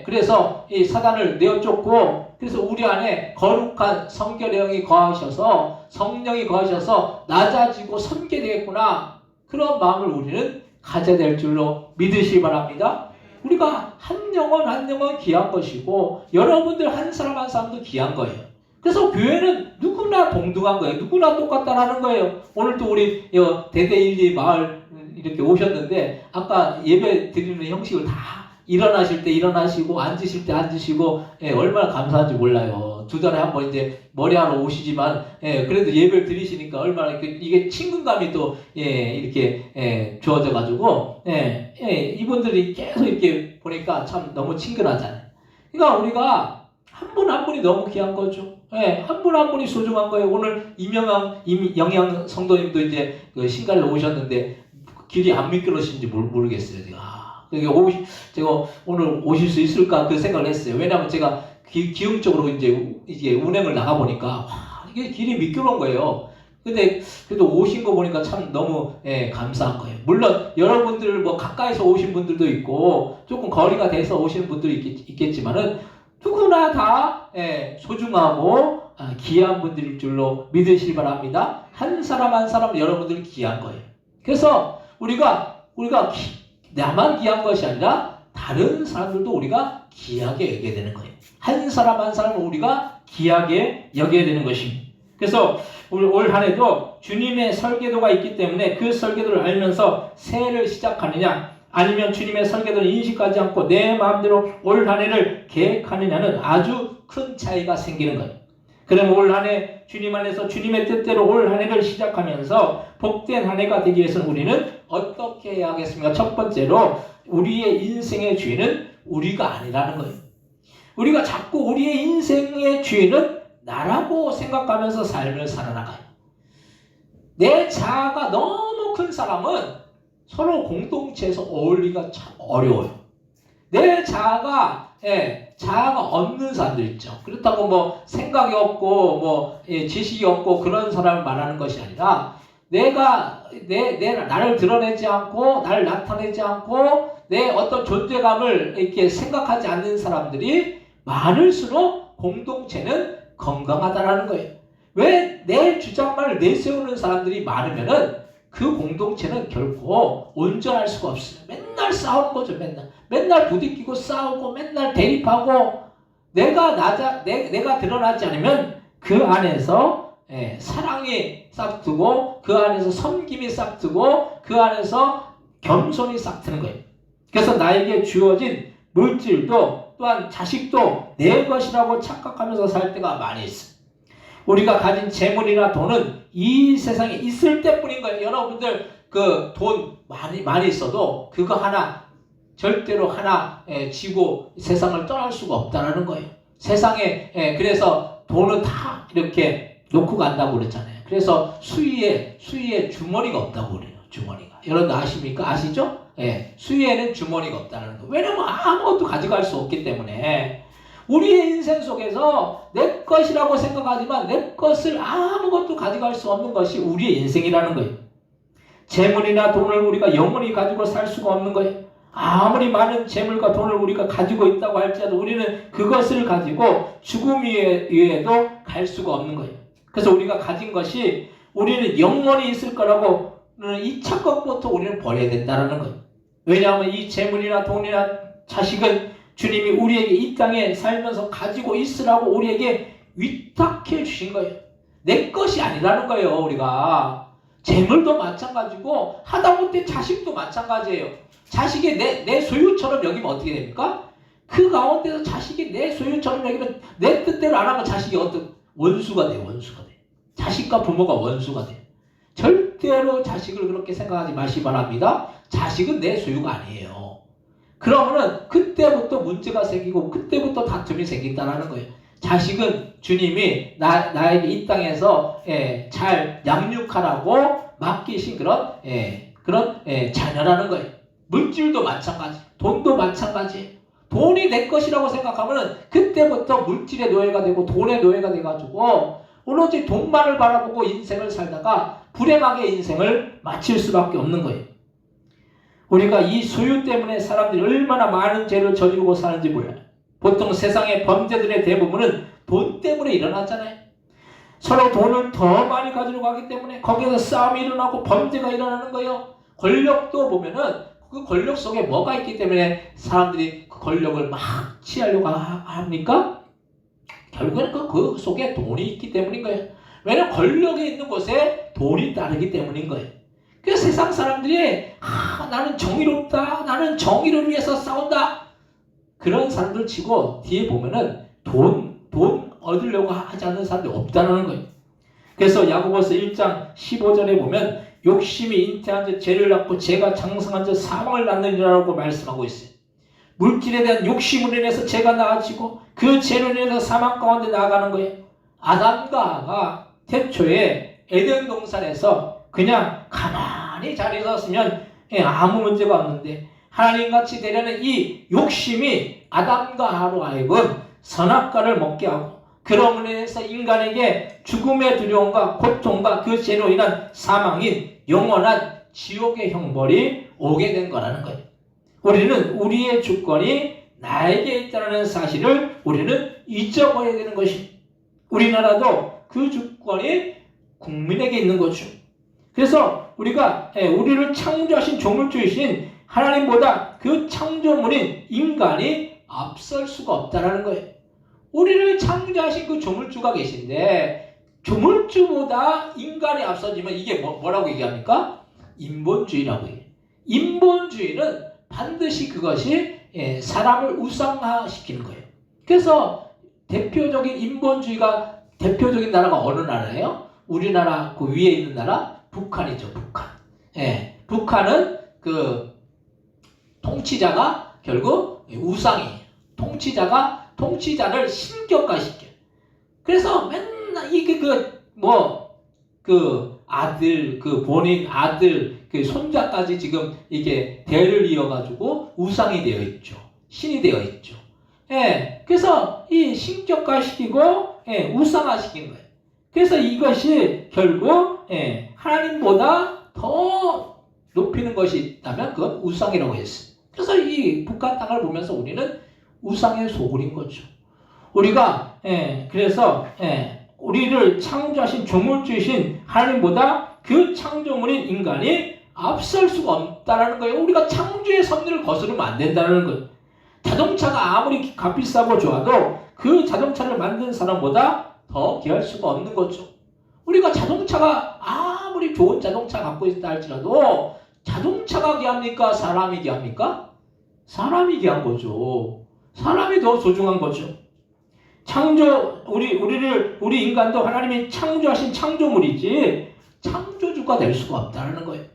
그래서 이 사단을 내어쫓고, 그래서 우리 안에 거룩한 성결의 영이 거하셔서, 성령이 거하셔서 낮아지고 섬게 되겠구나. 그런 마음을 우리는 가져야 될 줄로 믿으시기 바랍니다. 우리가 한 영혼 한 영혼 귀한 것이고, 여러분들 한 사람 한 사람도 귀한 거예요. 그래서 교회는 누구나 동등한 거예요. 누구나 똑같다라는 거예요. 오늘 또 우리 대대일리 마을 이렇게 오셨는데 아까 예배 드리는 형식을 다 일어나실 때 일어나시고 앉으실 때 앉으시고 얼마나 감사한지 몰라요. 2달에 한 번 이제 머리하러 오시지만 그래도 예배를 드리시니까 얼마나 이게 친근감이 또 이렇게 주어져 가지고 이분들이 계속 이렇게 보니까 참 너무 친근하잖아요. 그러니까 우리가 한 분 한 분이 너무 귀한 거죠. 한 분 한 분이 소중한 거예요. 오늘 임영양 성도님도 이제 그 신갈로 오셨는데 길이 안 미끄러우신지 모르겠어요. 제가 오늘 오실 수 있을까 그 생각을 했어요. 왜냐하면 제가 기흥적으로 이제 운행을 나가 보니까 이게 길이 미끄러운 거예요. 근데 그래도 오신 거 보니까 참 너무 감사한 거예요. 물론 여러분들 뭐 가까이서 오신 분들도 있고 조금 거리가 돼서 오시는 분들이 있겠지만은 누구나 다 소중하고 귀한 분들일 줄로 믿으시기 바랍니다. 한 사람 한 사람 여러분들이 귀한 거예요. 그래서 우리가 나만 귀한 것이 아니라 다른 사람들도 우리가 귀하게 여겨야 되는 거예요. 한 사람 한 사람을 우리가 귀하게 여겨야 되는 것입니다. 그래서 우리 올 한 해도 주님의 설계도가 있기 때문에 그 설계도를 알면서 새해를 시작하느냐 아니면 주님의 설계도를 인식하지 않고 내 마음대로 올 한 해를 계획하느냐는 아주 큰 차이가 생기는 거예요. 그럼 올 한 해 주님 안에서 주님의 뜻대로 올 한 해를 시작하면서 복된 한 해가 되기 위해서는 우리는 어떻게 해야 하겠습니까? 첫 번째로 우리의 인생의 주인은 우리가 아니라는 거예요. 우리가 자꾸 우리의 인생의 주인은 나라고 생각하면서 삶을 살아나가요. 내 자아가 너무 큰 사람은 서로 공동체에서 어울리기가 참 어려워요. 내 자아가 없는 사람들 있죠. 그렇다고 뭐 생각이 없고 뭐 지식이 없고 그런 사람을 말하는 것이 아니라 내가 나를 드러내지 않고 나를 나타내지 않고 내 어떤 존재감을 이렇게 생각하지 않는 사람들이 많을수록 공동체는 건강하다라는 거예요. 왜 내 주장만을 내세우는 사람들이 많으면은 그 공동체는 결코 온전할 수가 없어요. 맨날 싸우는 거죠. 맨날 부딪히고 싸우고 맨날 대립하고 내가 드러나지 않으면 그 안에서 사랑이 싹트고 그 안에서 섬김이 싹트고 그 안에서 겸손이 싹트는 거예요. 그래서 나에게 주어진 물질도 또한 자식도 내 것이라고 착각하면서 살 때가 많이 있어요. 우리가 가진 재물이나 돈은 이 세상에 있을 때뿐인 거예요. 여러분들 그 돈 많이 있어도 그거 하나 절대로 하나 쥐고 세상을 떠날 수가 없다는 거예요. 세상에 그래서 돈은 다 이렇게 놓고 간다고 그랬잖아요. 그래서 수위에 주머니가 없다고 그래요. 주머니가. 여러분 아십니까? 아시죠? 수위에는 주머니가 없다는 거. 왜냐면 아무것도 가져갈 수 없기 때문에. 우리의 인생 속에서 내 것이라고 생각하지만 내 것을 아무것도 가져갈 수 없는 것이 우리의 인생이라는 거예요. 재물이나 돈을 우리가 영원히 가지고 살 수가 없는 거예요. 아무리 많은 재물과 돈을 우리가 가지고 있다고 할지라도 우리는 그것을 가지고 죽음 위에도 갈 수가 없는 거예요. 그래서 우리가 가진 것이 우리는 영원히 있을 거라고 이 착각부터 우리는 버려야 된다는 거예요. 왜냐하면 이 재물이나 돈이나 자식은 주님이 우리에게 이 땅에 살면서 가지고 있으라고 우리에게 위탁해 주신 거예요. 내 것이 아니라는 거예요. 우리가 재물도 마찬가지고 하다못해 자식도 마찬가지예요. 자식이 내 소유처럼 여기면 어떻게 됩니까? 그 가운데서 자식이 내 소유처럼 여기면 내 뜻대로 안 하면 자식이 어떤 원수가 돼요. 자식과 부모가 원수가 돼요. 절대로 자식을 그렇게 생각하지 마시기 바랍니다. 자식은 내 소유가 아니에요. 그러면은 그때부터 문제가 생기고 그때부터 다툼이 생긴다는 거예요. 자식은 주님이 나에게 이 땅에서 잘 양육하라고 맡기신 그런 자녀라는 거예요. 물질도 마찬가지, 돈도 마찬가지예요. 돈이 내 것이라고 생각하면 그때부터 물질의 노예가 되고 돈의 노예가 돼가지고 오로지 돈만을 바라보고 인생을 살다가 불행하게 인생을 마칠 수밖에 없는 거예요. 우리가 이 소유 때문에 사람들이 얼마나 많은 죄를 저지르고 사는지 몰라요. 보통 세상의 범죄들의 대부분은 돈 때문에 일어나잖아요. 서로 돈을 더 많이 가지고 가기 때문에 거기에서 싸움이 일어나고 범죄가 일어나는 거예요. 권력도 보면은 그 권력 속에 뭐가 있기 때문에 사람들이 그 권력을 막 취하려고 합니까? 결국에는 그 속에 돈이 있기 때문인 거예요. 왜냐하면 권력이 있는 곳에 돈이 따르기 때문인 거예요. 그 세상 사람들이 나는 정의롭다, 나는 정의를 위해서 싸운다, 그런 사람들 치고 뒤에 보면은 돈 얻으려고 하지 않는 사람들이 없다는 거예요. 그래서 야고보서 1장 15절에 보면 욕심이 잉태한 자 죄를 낳고 죄가 장성한 자 사망을 낳느니라고 말씀하고 있어요. 물질에 대한 욕심으로 인해서 죄가 나아지고 그 죄로 인해서 사망 가운데 나아가는 거예요. 아담과 하와가 태초에 에덴 동산에서 그냥 가만히 잘 있었으면 아무 문제가 없는데 하나님같이 되려는 이 욕심이 아담과 하와로 하여금 선악과를 먹게 하고 그럼으로 인해서 인간에게 죽음의 두려움과 고통과 그 죄로 인한 사망인 영원한 지옥의 형벌이 오게 된 거라는 거예요. 우리는 우리의 주권이 나에게 있다는 사실을 우리는 잊어버려야 되는 것입니다. 우리나라도 그 주권이 국민에게 있는 거죠. 그래서 우리가 우리를 창조하신 조물주이신 하나님보다 그 창조물인 인간이 앞설 수가 없다는 거예요. 우리를 창조하신 그 조물주가 계신데 조물주보다 인간이 앞서지면 이게 뭐라고 얘기합니까? 인본주의라고 얘기해요. 인본주의는 반드시 그것이 사람을 우상화시키는 거예요. 그래서 대표적인 인본주의가 대표적인 나라가 어느 나라예요? 우리나라 그 위에 있는 나라 북한이죠. 북한. 북한은 그 통치자가 결국 우상이에요. 통치자를 신격화시켜요. 그래서 맨날 이게 아들, 본인 아들, 손자까지 지금 이게 대를 이어가지고 우상이 되어 있죠. 신이 되어 있죠. 그래서 이 신격화시키고 우상화시킨 거예요. 그래서 이것이 결국 하나님보다 더 높이는 것이 있다면 그건 우상이라고 했어요. 그래서 이 북한 땅을 보면서 우리는 우상의 소굴인 거죠. 우리가 그래서 우리를 창조하신 조물주이신 하나님보다 그 창조물인 인간이 앞설 수가 없다라는 거예요. 우리가 창조의 섭리를 거스르면 안 된다는 거예요. 자동차가 아무리 값비싸고 좋아도 그 자동차를 만든 사람보다 더 귀할 수가 없는 거죠. 우리가 자동차가 아무리 좋은 자동차 갖고 있다 할지라도 자동차가 귀합니까? 사람이 귀합니까? 사람이 귀한 거죠. 사람이 더 소중한 거죠. 우리 인간도 하나님이 창조하신 창조물이지 창조주가 될 수가 없다는 거예요.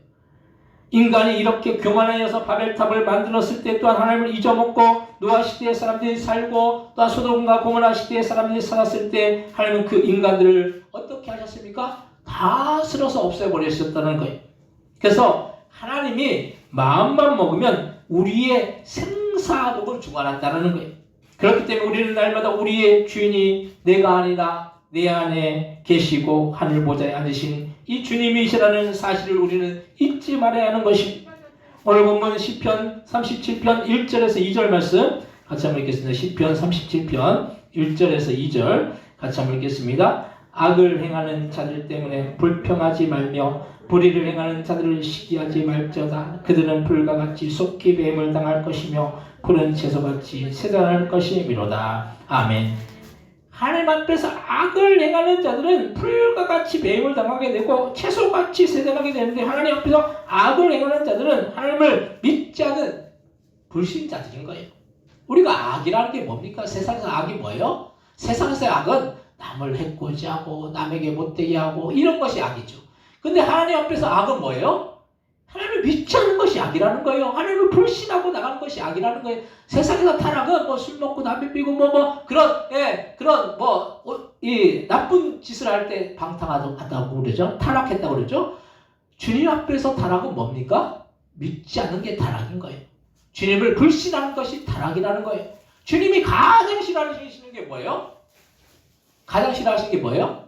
인간이 이렇게 교만하여서 바벨탑을 만들었을 때 또한 하나님을 잊어먹고 노아 시대의 사람들이 살고 또한 소돔과 고모라 시대의 사람들이 살았을 때 하나님은 그 인간들을 어떻게 하셨습니까? 다 쓸어서 없애버리셨다는 거예요. 그래서 하나님이 마음만 먹으면 우리의 생사복을 주관한다는 거예요. 그렇기 때문에 우리는 날마다 우리의 주인이 내가 아니라 내 안에 계시고 하늘 보좌에 앉으신 이 주님이시라는 사실을 우리는 잊지 말아야 하는 것입니다. 오늘 본문 시편 37편 1절에서 2절 말씀 같이 한번 읽겠습니다. 시편 37편 1절에서 2절 같이 한번 읽겠습니다. 악을 행하는 자들 때문에 불평하지 말며 불의를 행하는 자들을 시기하지 말지어다. 그들은 불과 같이 속히 뱀을 당할 것이며 푸른 채소같이 세단할 것이미로다. 아멘. 하나님 앞에서 악을 행하는 자들은 불과 같이 뱀을 당하게 되고 채소같이 세단하게 되는데 하나님 앞에서 악을 행하는 자들은 하나님을 믿지 않은 불신자들인 거예요. 우리가 악이라는 게 뭡니까? 세상에서 악이 뭐예요? 세상에서의 악은 남을 해코지하고 남에게 못되게 하고 이런 것이 악이죠. 근데 하나님 앞에서 악은 뭐예요? 하나님을 믿지 않는 것이 악이라는 거예요. 하나님을 불신하고 나가는 것이 악이라는 거예요. 세상에서 타락은 술 먹고 담배 피고 이 나쁜 짓을 할 때 방탕하다고 그러죠. 타락했다고 그러죠. 주님 앞에서 타락은 뭡니까? 믿지 않는 게 타락인 거예요. 주님을 불신하는 것이 타락이라는 거예요. 주님이 가장 싫어하시는 게 뭐예요? 가장 싫어하시는 게 뭐예요?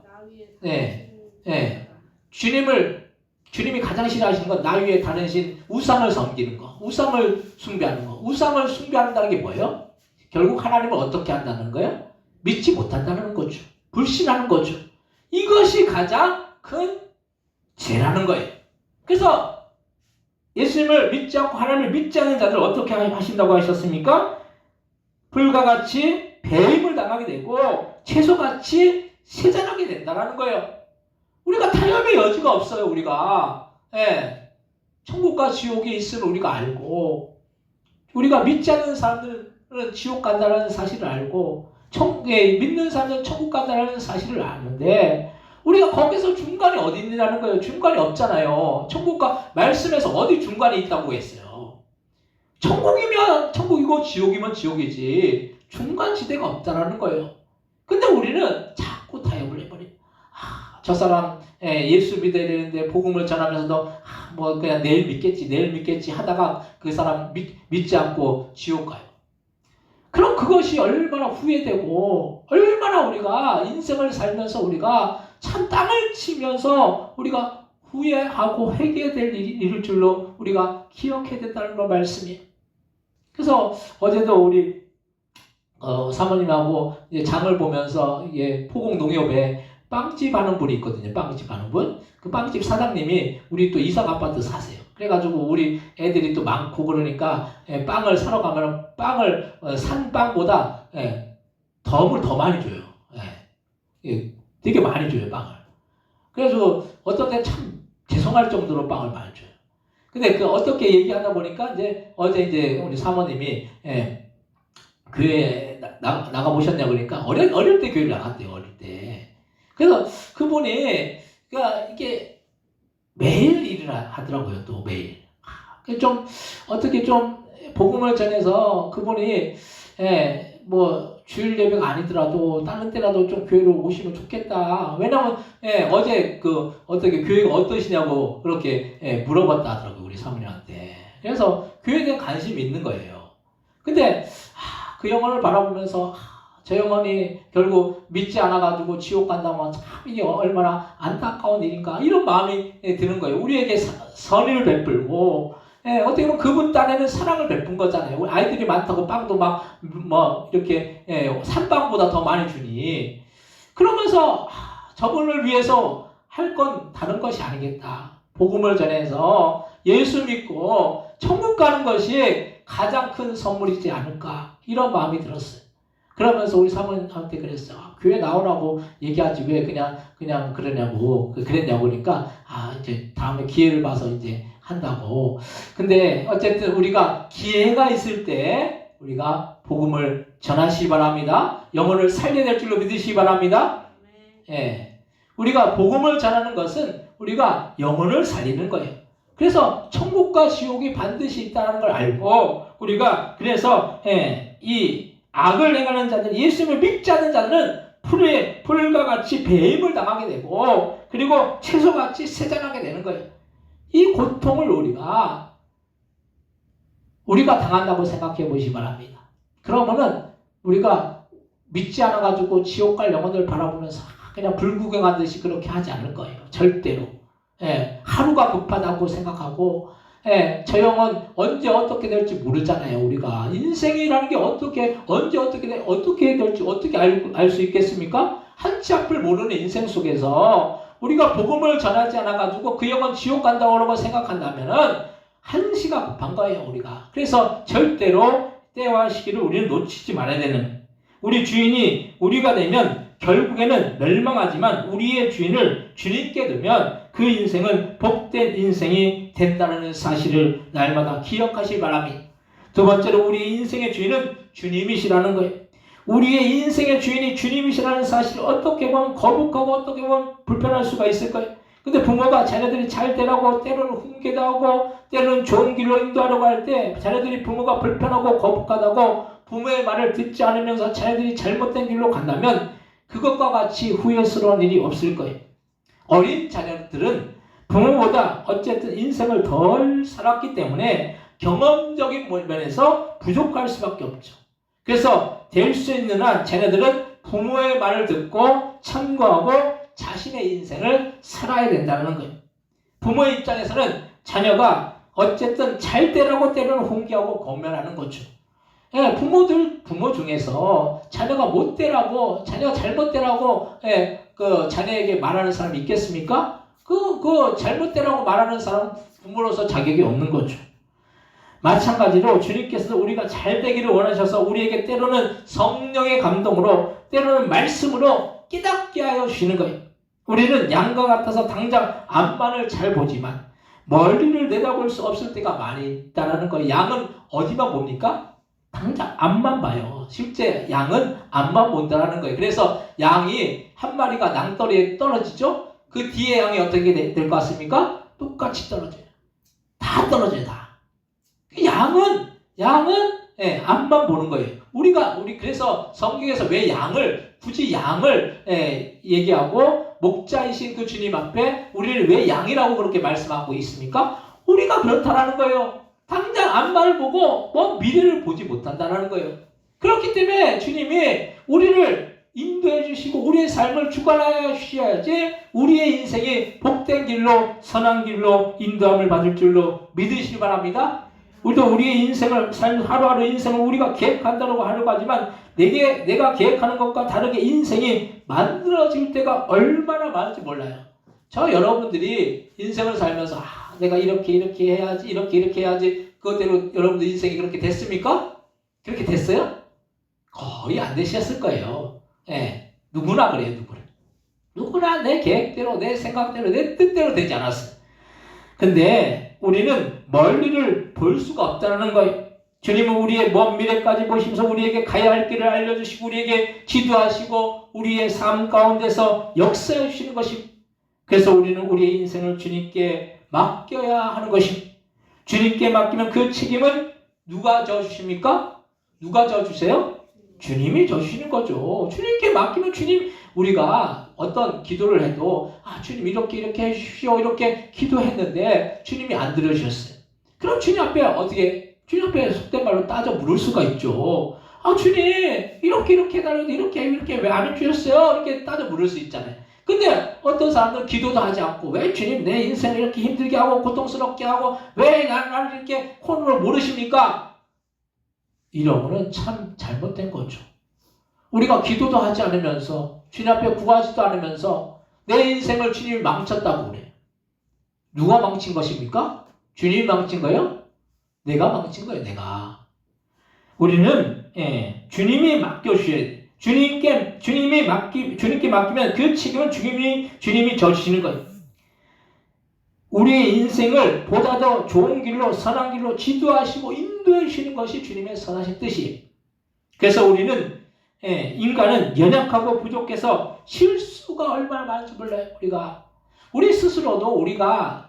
주님이 가장 싫어하시는 건 나 위에 다른 신 우상을 섬기는 거, 우상을 숭배하는 거. 우상을 숭배한다는 게 뭐예요? 결국 하나님을 어떻게 한다는 거예요? 믿지 못한다는 거죠. 불신하는 거죠. 이것이 가장 큰 죄라는 거예요. 그래서 예수님을 믿지 않고 하나님을 믿지 않는 자들 어떻게 하신다고 하셨습니까? 불과 같이 배임을 당하게 되고 채소같이 세잔하게 된다는 거예요. 우리가 타협의 여지가 없어요. 우리가 천국과 지옥이 있음을 우리가 알고, 우리가 믿지 않는 사람들은 지옥 간다는 사실을 알고, 믿는 사람들은 천국 간다는 사실을 아는데, 우리가 거기서 중간이 어디 있느냐는 거예요. 중간이 없잖아요. 천국과 말씀에서 어디 중간이 있다고 했어요. 천국이면 천국이고 지옥이면 지옥이지 중간 지대가 없다라는 거예요. 근데 우리는 자꾸 타협을 해버려요. 저 사람 예수 믿어야 되는데 복음을 전하면서도 뭐 그냥 내일 믿겠지 하다가 그 사람 믿지 않고 지옥 가요. 그럼 그것이 얼마나 후회되고, 얼마나 우리가 인생을 살면서 우리가 참 땅을 치면서 우리가 후회하고 회개될 일이 이룰 줄로 우리가 기억해야 된다는 걸 말씀이에요. 그래서 어제도 우리 사모님하고 이제 장을 보면서 이게 포공 농협에 빵집 하는 분이 있거든요. 빵집 하는 분. 그 빵집 사장님이 우리 또 이삭 아파트 사세요. 그래가지고 우리 애들이 또 많고 그러니까 빵을 사러 가면 빵을 산 빵보다 덤을 더 많이 줘요. 되게 많이 줘요, 빵을. 그래서 어떤 때 참 죄송할 정도로 빵을 많이 줘요. 근데 그 어떻게 얘기하다 보니까 어제 우리 사모님이 교회 나가 보셨냐 그러니까 어릴 때 교회를 나갔대요. 어릴 때. 그래서 그분이 그러니까 이게 매일 일을 하더라고요. 또 매일. 좀 어떻게 좀 복음을 전해서 그분이 뭐 주일 예배가 아니더라도 다른 때라도 좀 교회로 오시면 좋겠다. 왜냐면 어제 그 어떻게 교회가 어떠시냐고 그렇게 물어봤다 하더라고요. 우리 사모님한테. 그래서 교회에 대한 관심이 있는 거예요. 근데 그 영혼을 바라보면서 저 영혼이 결국 믿지 않아가지고 지옥 간다면 참 이게 얼마나 안타까운 일인가 이런 마음이 드는 거예요. 우리에게 선의를 베풀고 어떻게 보면 그분 딴에는 사랑을 베푼 거잖아요. 우리 아이들이 많다고 빵도 막 뭐 이렇게 산빵보다 더 많이 주니 그러면서 저분을 위해서 할 건 다른 것이 아니겠다. 복음을 전해서 예수 믿고 천국 가는 것이 가장 큰 선물이지 않을까 이런 마음이 들었어요. 그러면서 우리 사모님한테 그랬어요. 교회 나오라고 얘기하지 왜 그냥 그러냐고 그랬냐고 그러니까 이제 다음에 기회를 봐서 이제 한다고. 근데 어쨌든 우리가 기회가 있을 때 우리가 복음을 전하시기 바랍니다. 영혼을 살려야 될 줄로 믿으시기 바랍니다. 우리가 복음을 전하는 것은 우리가 영혼을 살리는 거예요. 그래서 천국과 지옥이 반드시 있다는 걸 알고 우리가 그래서 이 악을 행하는 자들, 예수님을 믿지 않는 자들은 풀과 같이 배임을 당하게 되고 그리고 채소같이 세잔하게 되는 거예요. 이 고통을 우리가 당한다고 생각해 보시기 바랍니다. 그러면은 우리가 믿지 않아가지고 지옥 갈 영혼들 바라보면서 그냥 불구경하듯이 그렇게 하지 않을 거예요. 절대로. 하루가 급하다고 생각하고 저 영혼 언제 어떻게 될지 모르잖아요. 우리가 인생이라는 게 언제 어떻게 될지 어떻게 알 수 있겠습니까? 한치 앞을 모르는 인생 속에서 우리가 복음을 전하지 않아가지고 그 영혼 지옥 간다고 생각한다면은 한시가 급한 거예요. 우리가. 그래서 절대로 때와 시기를 우리는 놓치지 말아야 되는, 우리 주인이 우리가 되면 결국에는 멸망하지만 우리의 주인을 주님께 두면 그 인생은 복된 인생이 된다는 사실을 날마다 기억하시기 바랍니다. 두 번째로 우리의 인생의 주인은 주님이시라는 거예요. 우리의 인생의 주인이 주님이시라는 사실을 어떻게 보면 거북하고 어떻게 보면 불편할 수가 있을 거예요. 근데 부모가 자녀들이 잘 되라고 때로는 훈계도 하고 때로는 좋은 길로 인도하려고 할 때 자녀들이 부모가 불편하고 거북하다고 부모의 말을 듣지 않으면서 자녀들이 잘못된 길로 간다면 그것과 같이 후회스러운 일이 없을 거예요. 어린 자녀들은 부모보다 어쨌든 인생을 덜 살았기 때문에 경험적인 면에서 부족할 수밖에 없죠. 그래서 될 수 있는 한 자녀들은 부모의 말을 듣고 참고하고 자신의 인생을 살아야 된다는 거예요. 부모의 입장에서는 자녀가 어쨌든 잘 되라고 때로는 훈계하고 권면하는 거죠. 부모 중에서 자녀가 못 되라고, 자녀가 잘못되라고 그 자녀에게 말하는 사람이 있겠습니까? 그 잘못되라고 말하는 사람 부모로서 자격이 없는 거죠. 마찬가지로 주님께서도 우리가 잘 되기를 원하셔서 우리에게 때로는 성령의 감동으로 때로는 말씀으로 깨닫게 하여 주시는 거예요. 우리는 양과 같아서 당장 앞만을 잘 보지만 멀리를 내다볼 수 없을 때가 많이 있다는 거예요. 양은 어디만 봅니까? 당장 앞만 봐요. 실제 양은 앞만 본다는 거예요. 그래서 양이 한 마리가 낭떠러리에 떨어지죠? 그 뒤에 양이 어떻게 될 것 같습니까? 똑같이 떨어져요. 다 떨어져요, 다. 양은 앞만 보는 거예요. 우리 그래서 성경에서 왜 굳이 양을 얘기하고 목자이신 그 주님 앞에 우리를 왜 양이라고 그렇게 말씀하고 있습니까? 우리가 그렇다라는 거예요. 당장 앞만을 보고 먼 미래를 보지 못한다는 거예요. 그렇기 때문에 주님이 우리를 인도해 주시고 우리의 삶을 주관하여 주셔야지 우리의 인생이 복된 길로 선한 길로 인도함을 받을 줄로 믿으시기 바랍니다. 우리도 우리의 인생을 삶 하루하루 인생을 우리가 계획한다고 하려고 하지만 내가 계획하는 것과 다르게 인생이 만들어질 때가 얼마나 많은지 몰라요. 저 여러분들이 인생을 살면서 내가 이렇게 해야지 이렇게 해야지 그것대로 여러분들 인생이 그렇게 됐습니까? 그렇게 됐어요? 거의 안 되셨을 거예요. 예, 누구나 그래요. 누구나 내 계획대로 내 생각대로 내 뜻대로 되지 않았어요. 근데 우리는 멀리를 볼 수가 없다는 거예요. 주님은 우리의 먼 미래까지 보시면서 우리에게 가야 할 길을 알려주시고 우리에게 지도하시고 우리의 삶 가운데서 역사해 주시는 것입니다. 그래서 우리는 우리의 인생을 주님께 맡겨야 하는 것입니다. 주님께 맡기면 그 책임은 누가 져주십니까? 누가 져주세요? 주님이 져주시는 거죠. 주님께 맡기면 우리가 어떤 기도를 해도 주님 이렇게 해주십시오 이렇게 기도했는데 주님이 안 들어주셨어요. 그럼 주님 앞에 속된 말로 따져 물을 수가 있죠. 주님 이렇게 해달라고 이렇게 왜 안 해주셨어요? 이렇게 따져 물을 수 있잖아요. 근데 어떤 사람들은 기도도 하지 않고 왜 주님 내 인생을 이렇게 힘들게 하고 고통스럽게 하고 왜 나를 이렇게 코너로 모르십니까? 이러면은 참 잘못된 거죠. 우리가 기도도 하지 않으면서 주님 앞에 구하지도 않으면서 내 인생을 주님이 망쳤다고 그래요. 누가 망친 것입니까? 주님이 망친 거예요? 내가 망친 거예요. 내가. 우리는 주님이 맡겨주셔야 돼요. 주님께 맡기면 그 책임은 주님이 져주시는 거예요. 우리의 인생을 보다 더 좋은 길로 선한 길로 지도하시고 인도해 주시는 것이 주님의 선하신 뜻이에요. 그래서 우리는 인간은 연약하고 부족해서 실수가 얼마나 많은지 몰라요. 우리 스스로도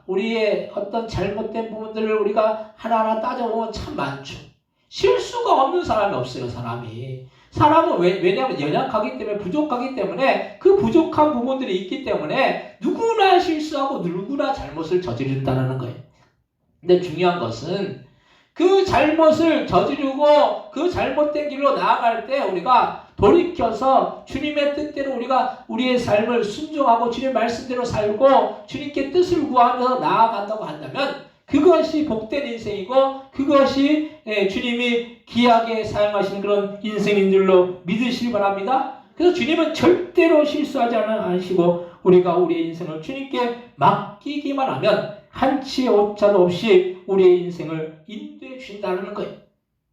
우리의 어떤 잘못된 부분들을 우리가 하나하나 따져보면 참 많죠. 실수가 없는 사람이 없어요. 사람은 왜냐하면 연약하기 때문에 부족하기 때문에 그 부족한 부분들이 있기 때문에 누구나 실수하고 누구나 잘못을 저지른다는 거예요. 근데 중요한 것은 그 잘못을 저지르고 그 잘못된 길로 나아갈 때 우리가 돌이켜서 주님의 뜻대로 우리가 우리의 삶을 순종하고 주님의 말씀대로 살고 주님께 뜻을 구하면서 나아간다고 한다면 그것이 복된 인생이고 그것이 주님이 귀하게 사용하시는 그런 인생인 줄로 믿으시기 바랍니다. 그래서 주님은 절대로 실수하지 않으시고 우리가 우리의 인생을 주님께 맡기기만 하면 한치의 오차도 없이 우리의 인생을 인도해 주신다는 거예요.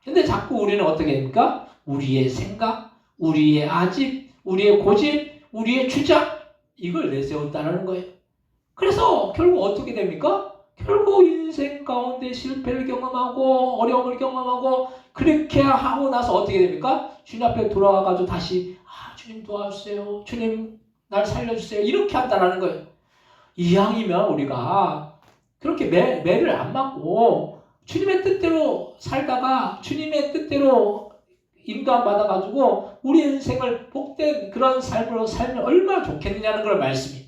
근데 자꾸 우리는 어떻게 됩니까? 우리의 생각, 우리의 아집, 우리의 고집, 우리의 주장 이걸 내세운다는 거예요. 그래서 결국 어떻게 됩니까? 결국 인생 가운데 실패를 경험하고 어려움을 경험하고 그렇게 하고 나서 어떻게 됩니까? 주님 앞에 돌아와가지고 다시 주님 도와주세요. 주님 날 살려주세요. 이렇게 한다는 거예요. 이왕이면 우리가 그렇게 매를 안 맞고 주님의 뜻대로 살다가 주님의 뜻대로 인도함 받아가지고 우리 인생을 복된 그런 삶으로 살면 얼마나 좋겠느냐는 걸 말씀이.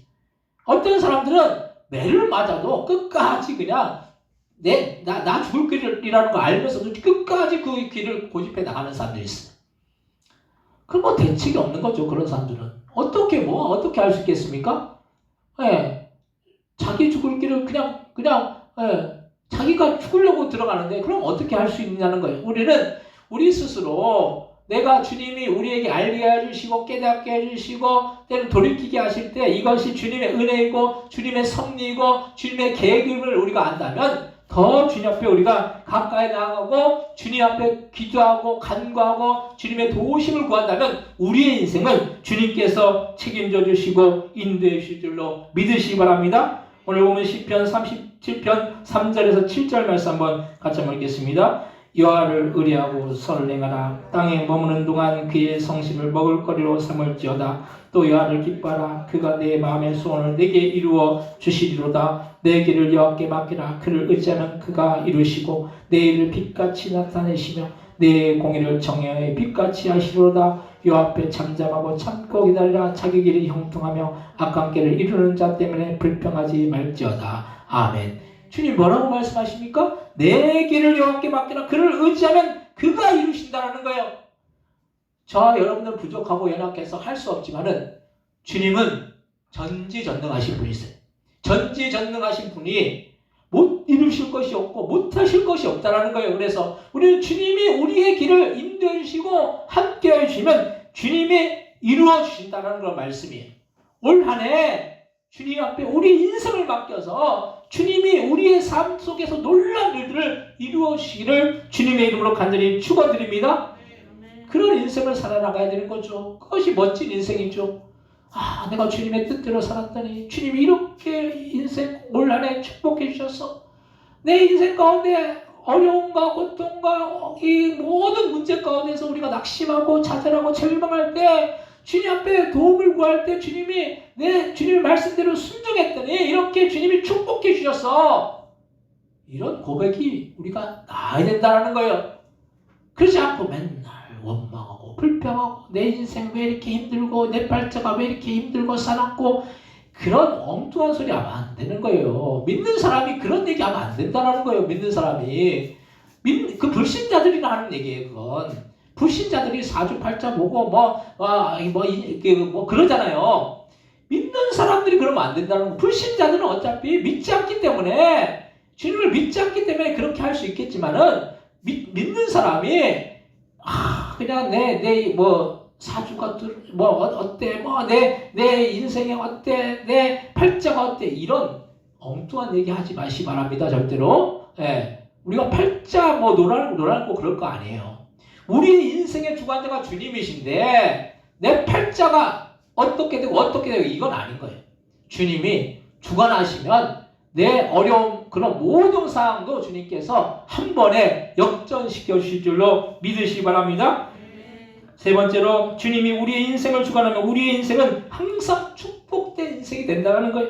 어떤 사람들은 매를 맞아도 끝까지 그냥 나 죽을 길이라는 거 알면서도 끝까지 그 길을 고집해 나가는 사람들이 있어요. 그럼 뭐 대책이 없는 거죠. 그런 사람들은 어떻게 할 수 있겠습니까? 자기 죽을 길을 그냥 자기가 죽으려고 들어가는데 그럼 어떻게 할 수 있느냐는 거예요. 우리는 우리 스스로 내가 주님이 우리에게 알게 해주시고 깨닫게 해주시고 때는 돌이키게 하실 때 이것이 주님의 은혜이고 주님의 섭리이고 주님의 계획임을 우리가 안다면 더 주님 앞에 우리가 가까이 나아가고 주님 앞에 기도하고 간구하고 주님의 도우심을 구한다면 우리의 인생은 주님께서 책임져 주시고 인도해 주실 줄로 믿으시기 바랍니다. 오늘 보면 시편 37편 3절에서 7절 말씀 한번 같이 한번 읽겠습니다. 여호와를 의뢰하고 선을 행하라. 땅에 머무는 동안 그의 성심을 먹을거리로 삼을지어다. 또 여호와를 기뻐하라. 그가 내 마음의 소원을 내게 이루어 주시리로다. 내 길을 여호와께 맡기라. 그를 의지하면 그가 이루시고 내 일을 빛같이 나타내시며 내 공의를 정예의 빛같이 하시리로다. 여호와 앞에 잠잠하고 참고 기다리라. 자기 길이 형통하며 악한 길을 이루는 자 때문에 불평하지 말지어다. 아멘. 주님 뭐라고 말씀하십니까? 내 길을 여호와께 맡기라. 그를 의지하면 그가 이루신다라는 거예요. 저와 여러분들 부족하고 연약해서 할 수 없지만은 주님은 전지전능하신 분이세요. 전지전능하신 분이 못 이루실 것이 없고 못 하실 것이 없다라는 거예요. 그래서 우리는 주님이 우리의 길을 인도해 주시고 함께 해 주시면 주님이 이루어 주신다는 그런 말씀이에요. 올 한 해 주님 앞에 우리 인생을 맡겨서 주님이 우리의 삶 속에서 놀라운 일들을 이루어 주시기를 주님의 이름으로 간절히 축원드립니다. 그런 인생을 살아나가야 되는 거죠. 그것이 멋진 인생이죠. 아, 내가 주님의 뜻대로 살았더니 주님이 이렇게 인생 올 한 해 축복해 주셔서 내 인생 가운데 어려움과 고통과 이 모든 문제 가운데서 우리가 낙심하고 좌절하고 절망할 때 주님 앞에 도움을 구할 때 주님이 내 주님의 말씀대로 순종했더니 이렇게 주님이 축복해 주셔서 이런 고백이 우리가 나야 된다는 거예요. 그렇지 않고 맨날 원망하고 불평하고 내 인생 왜 이렇게 힘들고 내 발자가 왜 이렇게 힘들고 살았고 그런 엉뚱한 소리 하면 안 되는 거예요. 믿는 사람이 그런 얘기 하면 안 된다는 거예요. 믿는 사람이 그 불신자들이나 하는 얘기예요. 그건 불신자들이 사주팔자 보고 뭐 그러잖아요. 믿는 사람들이 그러면 안 된다는 거. 불신자들은 어차피 믿지 않기 때문에 주님을 믿지 않기 때문에 그렇게 할 수 있겠지만은 믿는 사람이 그냥 내 사주가 어때 내 인생이 어때 내 팔자가 어때 이런 엉뚱한 얘기 하지 마시기 바랍니다. 절대로. 예. 우리가 팔자 노랗고 그럴 거 아니에요. 우리 인생의 주관자가 주님이신데 내 팔자가 어떻게 되고 이건 아닌 거예요. 주님이 주관하시면 내 어려움 그런 모든 상황도 주님께서 한 번에 역전시켜 주실 줄로 믿으시기 바랍니다. 세 번째로 주님이 우리의 인생을 주관하면 우리의 인생은 항상 축복된 인생이 된다는 거예요.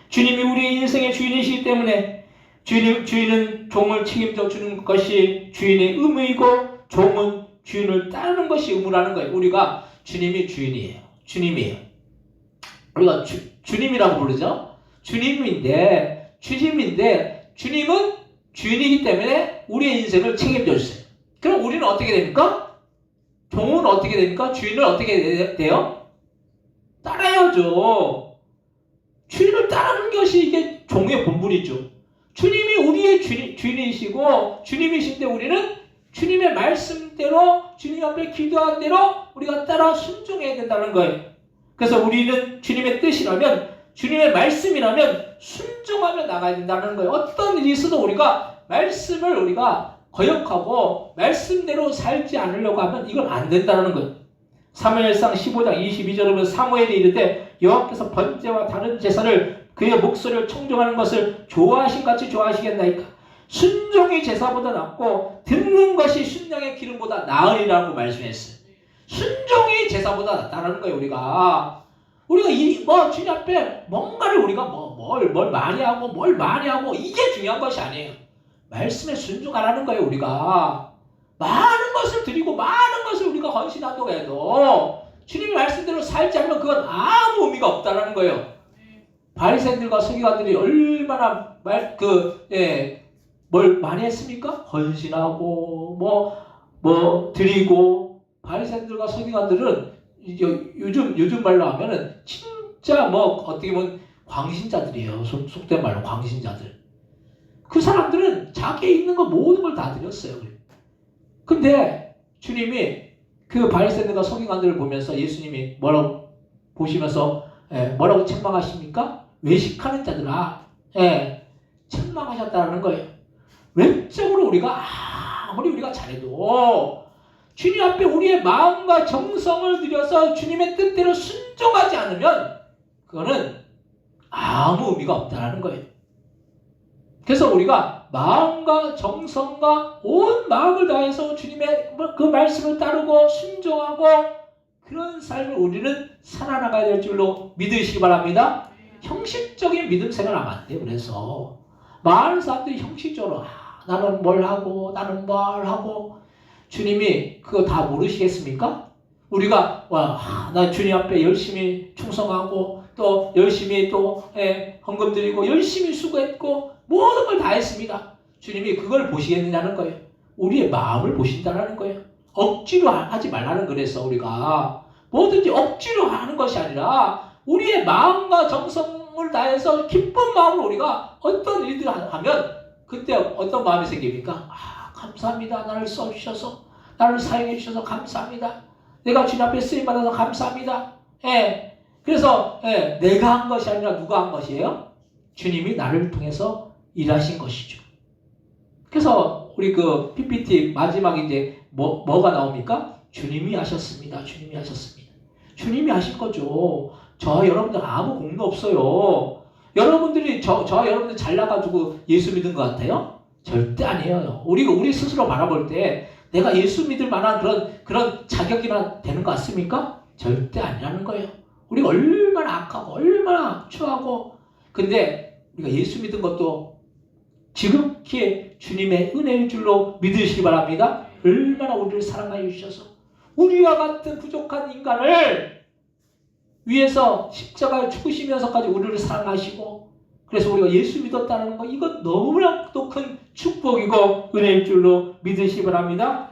주님이 우리의 인생의 주인이시기 때문에 주인은 종을 책임져 주는 것이 주인의 의무이고 종은 주인을 따르는 것이 의무라는 거예요. 우리가 주님이 주인이에요. 주님이에요. 우리가 주님이라고 부르죠. 주님인데 주님은 주인이기 때문에 우리의 인생을 책임져 주세요. 그럼 우리는 어떻게 됩니까? 종은 어떻게 됩니까? 주인을 어떻게 돼요? 따라야죠. 주인을 따르는 것이 이게 종의 본분이죠. 주님이 우리의 주인이시고 주님이신데 우리는 주님의 말씀대로 주님 앞에 기도한 대로 우리가 따라 순종해야 된다는 거예요. 그래서 우리는 주님의 뜻이라면 주님의 말씀이라면 순종하며 나가야 된다는 거예요. 어떤 일이 있어도 우리가 말씀을 우리가 거역하고 말씀대로 살지 않으려고 하면 이건 안 된다는 거예요. 사무엘상 15장 22절에 보면 사무엘이 이르되 여호와께서 번제와 다른 제사를 그의 목소리를 청종하는 것을 좋아하신 같이 좋아하시겠나이까. 순종이 제사보다 낫고 듣는 것이 순양의 기름보다 나으리라고 말씀했어요. 순종이 제사보다 낫다는 거예요. 우리가 주님 앞에 뭔가를 우리가 뭘 많이 하고 이게 중요한 것이 아니에요. 말씀에 순종하라는 거예요. 우리가 많은 것을 드리고 많은 것을 우리가 헌신한다고 해도 주님의 말씀대로 살지 않으면 그건 아무 의미가 없다는 거예요. 바리새인들과 서기관들이 얼마나 뭘 많이 했습니까? 헌신하고 드리고. 바리새인들과 서기관들은 요즘 말로 하면은 진짜 어떻게 보면 광신자들이에요. 속된 말로 광신자들. 그 사람들은 자기에 있는 거 모든 걸 다 드렸어요. 근데 주님이 그 바리새인들과 서기관들을 보면서 예수님이 뭐라고 보시면서 뭐라고 책망하십니까? 외식하는 자들아. 책망하셨다는 거예요. 외적으로 우리가 아무리 우리가 잘해도 주님 앞에 우리의 마음과 정성을 들여서 주님의 뜻대로 순종하지 않으면 그거는 아무 의미가 없다는 거예요. 그래서 우리가 마음과 정성과 온 마음을 다해서 주님의 그 말씀을 따르고 순종하고 그런 삶을 우리는 살아나가야 될 줄로 믿으시기 바랍니다. 형식적인 믿음 생활하면 안 돼요. 그래서 많은 사람들이 형식적으로 나는 뭘 하고 나는 뭘 하고 주님이 그거 다 모르시겠습니까? 우리가 나 주님 앞에 열심히 충성하고 또 열심히 또 헌금 드리고 열심히 수고했고 모든 걸 다 했습니다. 주님이 그걸 보시겠느냐는 거예요. 우리의 마음을 보신다는 거예요. 억지로 하지 말라는 그래서 우리가 뭐든지 억지로 하는 것이 아니라 우리의 마음과 정성을 다해서 기쁜 마음으로 우리가 어떤 일들을 하면 그때 어떤 마음이 생깁니까? 감사합니다. 나를 써주셔서 나를 사용해 주셔서 감사합니다. 내가 주님 앞에 쓰임받아서 감사합니다. 그래서 내가 한 것이 아니라 누가 한 것이에요? 주님이 나를 통해서 일하신 것이죠. 그래서 우리 그 PPT 마지막에 이제 뭐가 나옵니까? 주님이 하셨습니다. 주님이 하셨습니다. 주님이 하신 거죠. 저 여러분들 아무 공도 없어요. 여러분들이 저와 여러분들 잘나가지고 예수 믿은 것 같아요? 절대 아니에요. 우리 스스로 바라볼 때 내가 예수 믿을 만한 그런 자격이나 되는 것 같습니까? 절대 아니라는 거예요. 우리가 얼마나 악하고 얼마나 추하고 근데 우리가 예수 믿은 것도 지극히 주님의 은혜일 줄로 믿으시기 바랍니다. 얼마나 우리를 사랑하여 주셔서 우리와 같은 부족한 인간을 위해서 십자가에 죽으시면서까지 우리를 사랑하시고 그래서 우리가 예수 믿었다는 거 이건 너무나 또 큰 축복이고 은혜일 줄로 믿으시기 바랍니다.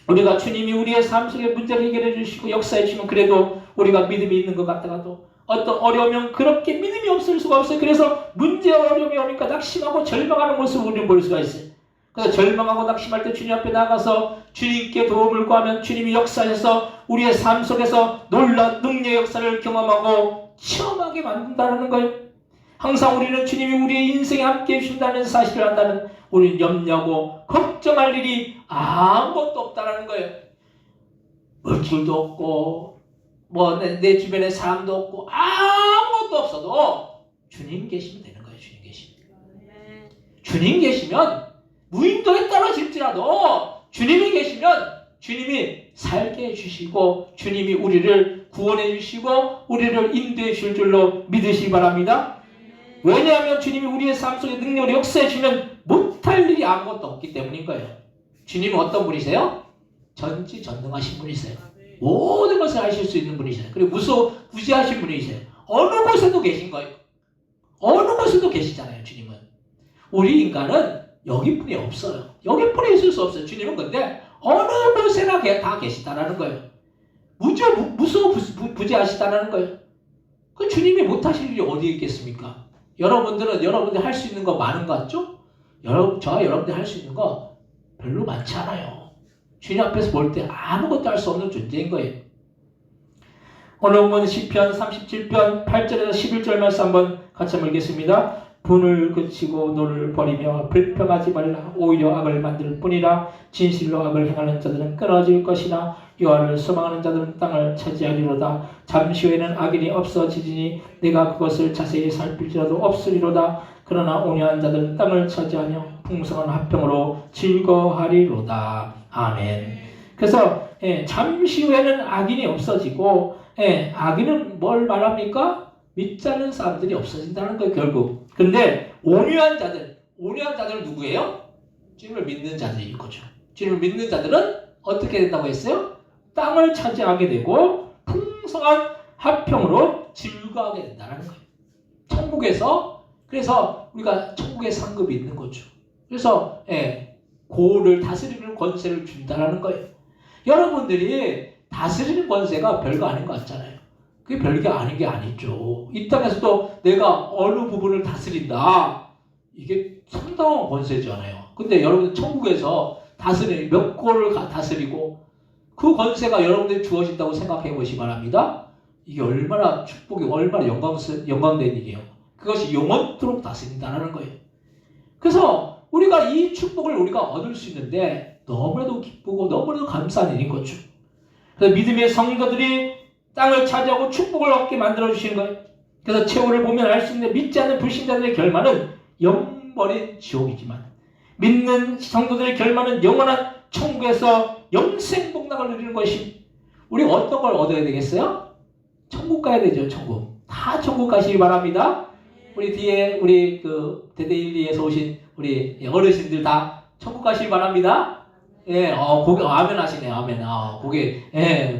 우리가 주님이 우리의 삶 속의 문제를 해결해 주시고 역사해 주시면 그래도 우리가 믿음이 있는 것 같다가도 어떤 어려우면 그렇게 믿음이 없을 수가 없어요. 그래서 문제와 어려움이 오니까 낙심하고 절망하는 모습을 우리는 볼 수가 있어요. 그래서 절망하고 낙심할 때 주님 앞에 나가서 주님께 도움을 구하면 주님이 역사하셔서 우리의 삶 속에서 놀라운 능력의 역사를 경험하고 체험하게 만든다는 거예요. 항상 우리는 주님이 우리의 인생에 함께해 주신다는 사실을 안다면 우리는 염려하고 걱정할 일이 아무것도 없다는 거예요. 물질도 없고 내 주변에 사람도 없고 아무것도 없어도 주님 계시면 되는 거예요. 주님 계시면. 주님 계시면 무인도에 떨어질지라도 주님이 계시면 주님이 살게 해주시고 주님이 우리를 구원해 주시고 우리를 인도해 주실 줄로 믿으시기 바랍니다. 왜냐하면 주님이 우리의 삶 속에 능력을 역사해 주면 못할 일이 아무것도 없기 때문인 거예요. 주님은 어떤 분이세요? 전지전능하신 분이세요. 모든 것을 하실 수 있는 분이세요. 그리고 무시하신 분이세요. 어느 곳에도 계신 거예요. 어느 곳에도 계시잖아요. 주님은. 우리 인간은 여기뿐이 없어요. 여기뿐이 있을 수 없어요. 주님은 근데 어느 곳에나 다 계시다라는 거예요. 무소부지하시다라는 거예요. 그 주님이 못하실 일이 어디에 있겠습니까? 여러분들 할 수 있는 거 많은 것 같죠? 저와 여러분들 할 수 있는 거 별로 많지 않아요. 주님 앞에서 볼 때 아무것도 할 수 없는 존재인 거예요. 오늘 본문 시편 37편 8절에서 11절 말씀 한번 같이 읽겠습니다. 분을 그치고 노를 버리며 불평하지 말라. 오히려 악을 만들 뿐이라. 진실로 악을 행하는 자들은 끊어질 것이나 여호와를 소망하는 자들은 땅을 차지하리로다. 잠시 후에는 악인이 없어지리니 내가 그것을 자세히 살필지라도 없으리로다. 그러나 온유한 자들은 땅을 차지하며 풍성한 화평으로 즐거워하리로다. 아멘. 그래서 잠시 후에는 악인이 없어지고 악인은 뭘 말합니까? 믿지 않는 사람들이 없어진다는 거예요. 결국. 근데 온유한 자들은 누구예요? 주님을 믿는 자들일 거죠. 주님을 믿는 자들은 어떻게 된다고 했어요? 땅을 차지하게 되고 풍성한 화평으로 즐거워하게 된다는 거예요. 천국에서 그래서 우리가 천국의 상급이 있는 거죠. 그래서 고를 다스리는 권세를 준다는 거예요. 여러분들이 다스리는 권세가 별거 아닌 것 같잖아요. 그게 별게 아닌 게 아니죠. 이 땅에서도 내가 어느 부분을 다스린다. 이게 상당한 권세잖아요. 근데 여러분 천국에서 몇 골을 다스리고 그 권세가 여러분들이 주어진다고 생각해 보시기 바랍니다. 이게 얼마나 축복이 얼마나 영광된 일이에요. 그것이 영원토록 다스린다는 거예요. 그래서 우리가 이 축복을 우리가 얻을 수 있는데 너무나도 기쁘고 너무나도 감사한 일인 거죠. 그래서 믿음의 성도들이 땅을 차지하고 축복을 얻게 만들어주시는 거예요. 그래서 최후를 보면 알 수 있는데 믿지 않는 불신자들의 결말은 영원의 지옥이지만 믿는 성도들의 결말은 영원한 천국에서 영생 복락을 누리는 것이 우리 어떤 걸 얻어야 되겠어요? 천국 가야 되죠. 천국. 다 천국 가시기 바랍니다. 우리 뒤에 우리 그 대대일리에서 오신 우리 어르신들 다 천국 가시기 바랍니다. 예, 고개 아멘 하시네요. 아멘.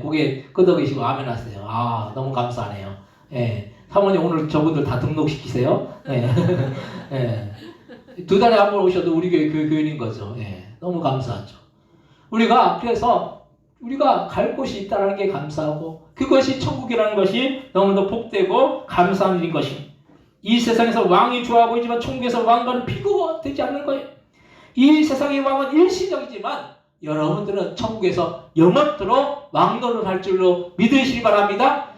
고개 끄덕이시고 아멘 하세요. 너무 감사하네요. 예. 사모님 오늘 저분들 다 등록시키세요. 예. 예. 2달에 한 번 오셔도 우리 교회 교인인 거죠. 예. 너무 감사하죠. 그래서 우리가 갈 곳이 있다는 게 감사하고 그것이 천국이라는 것이 너무도 복되고 감사한 일인 것입니다. 이 세상에서 왕이 좋아 보이지만 천국에서 왕과는 비교가 되지 않는 거예요. 이 세상의 왕은 일시적이지만 여러분들은 천국에서 영원토록 왕노를 할 줄로 믿으시기 바랍니다.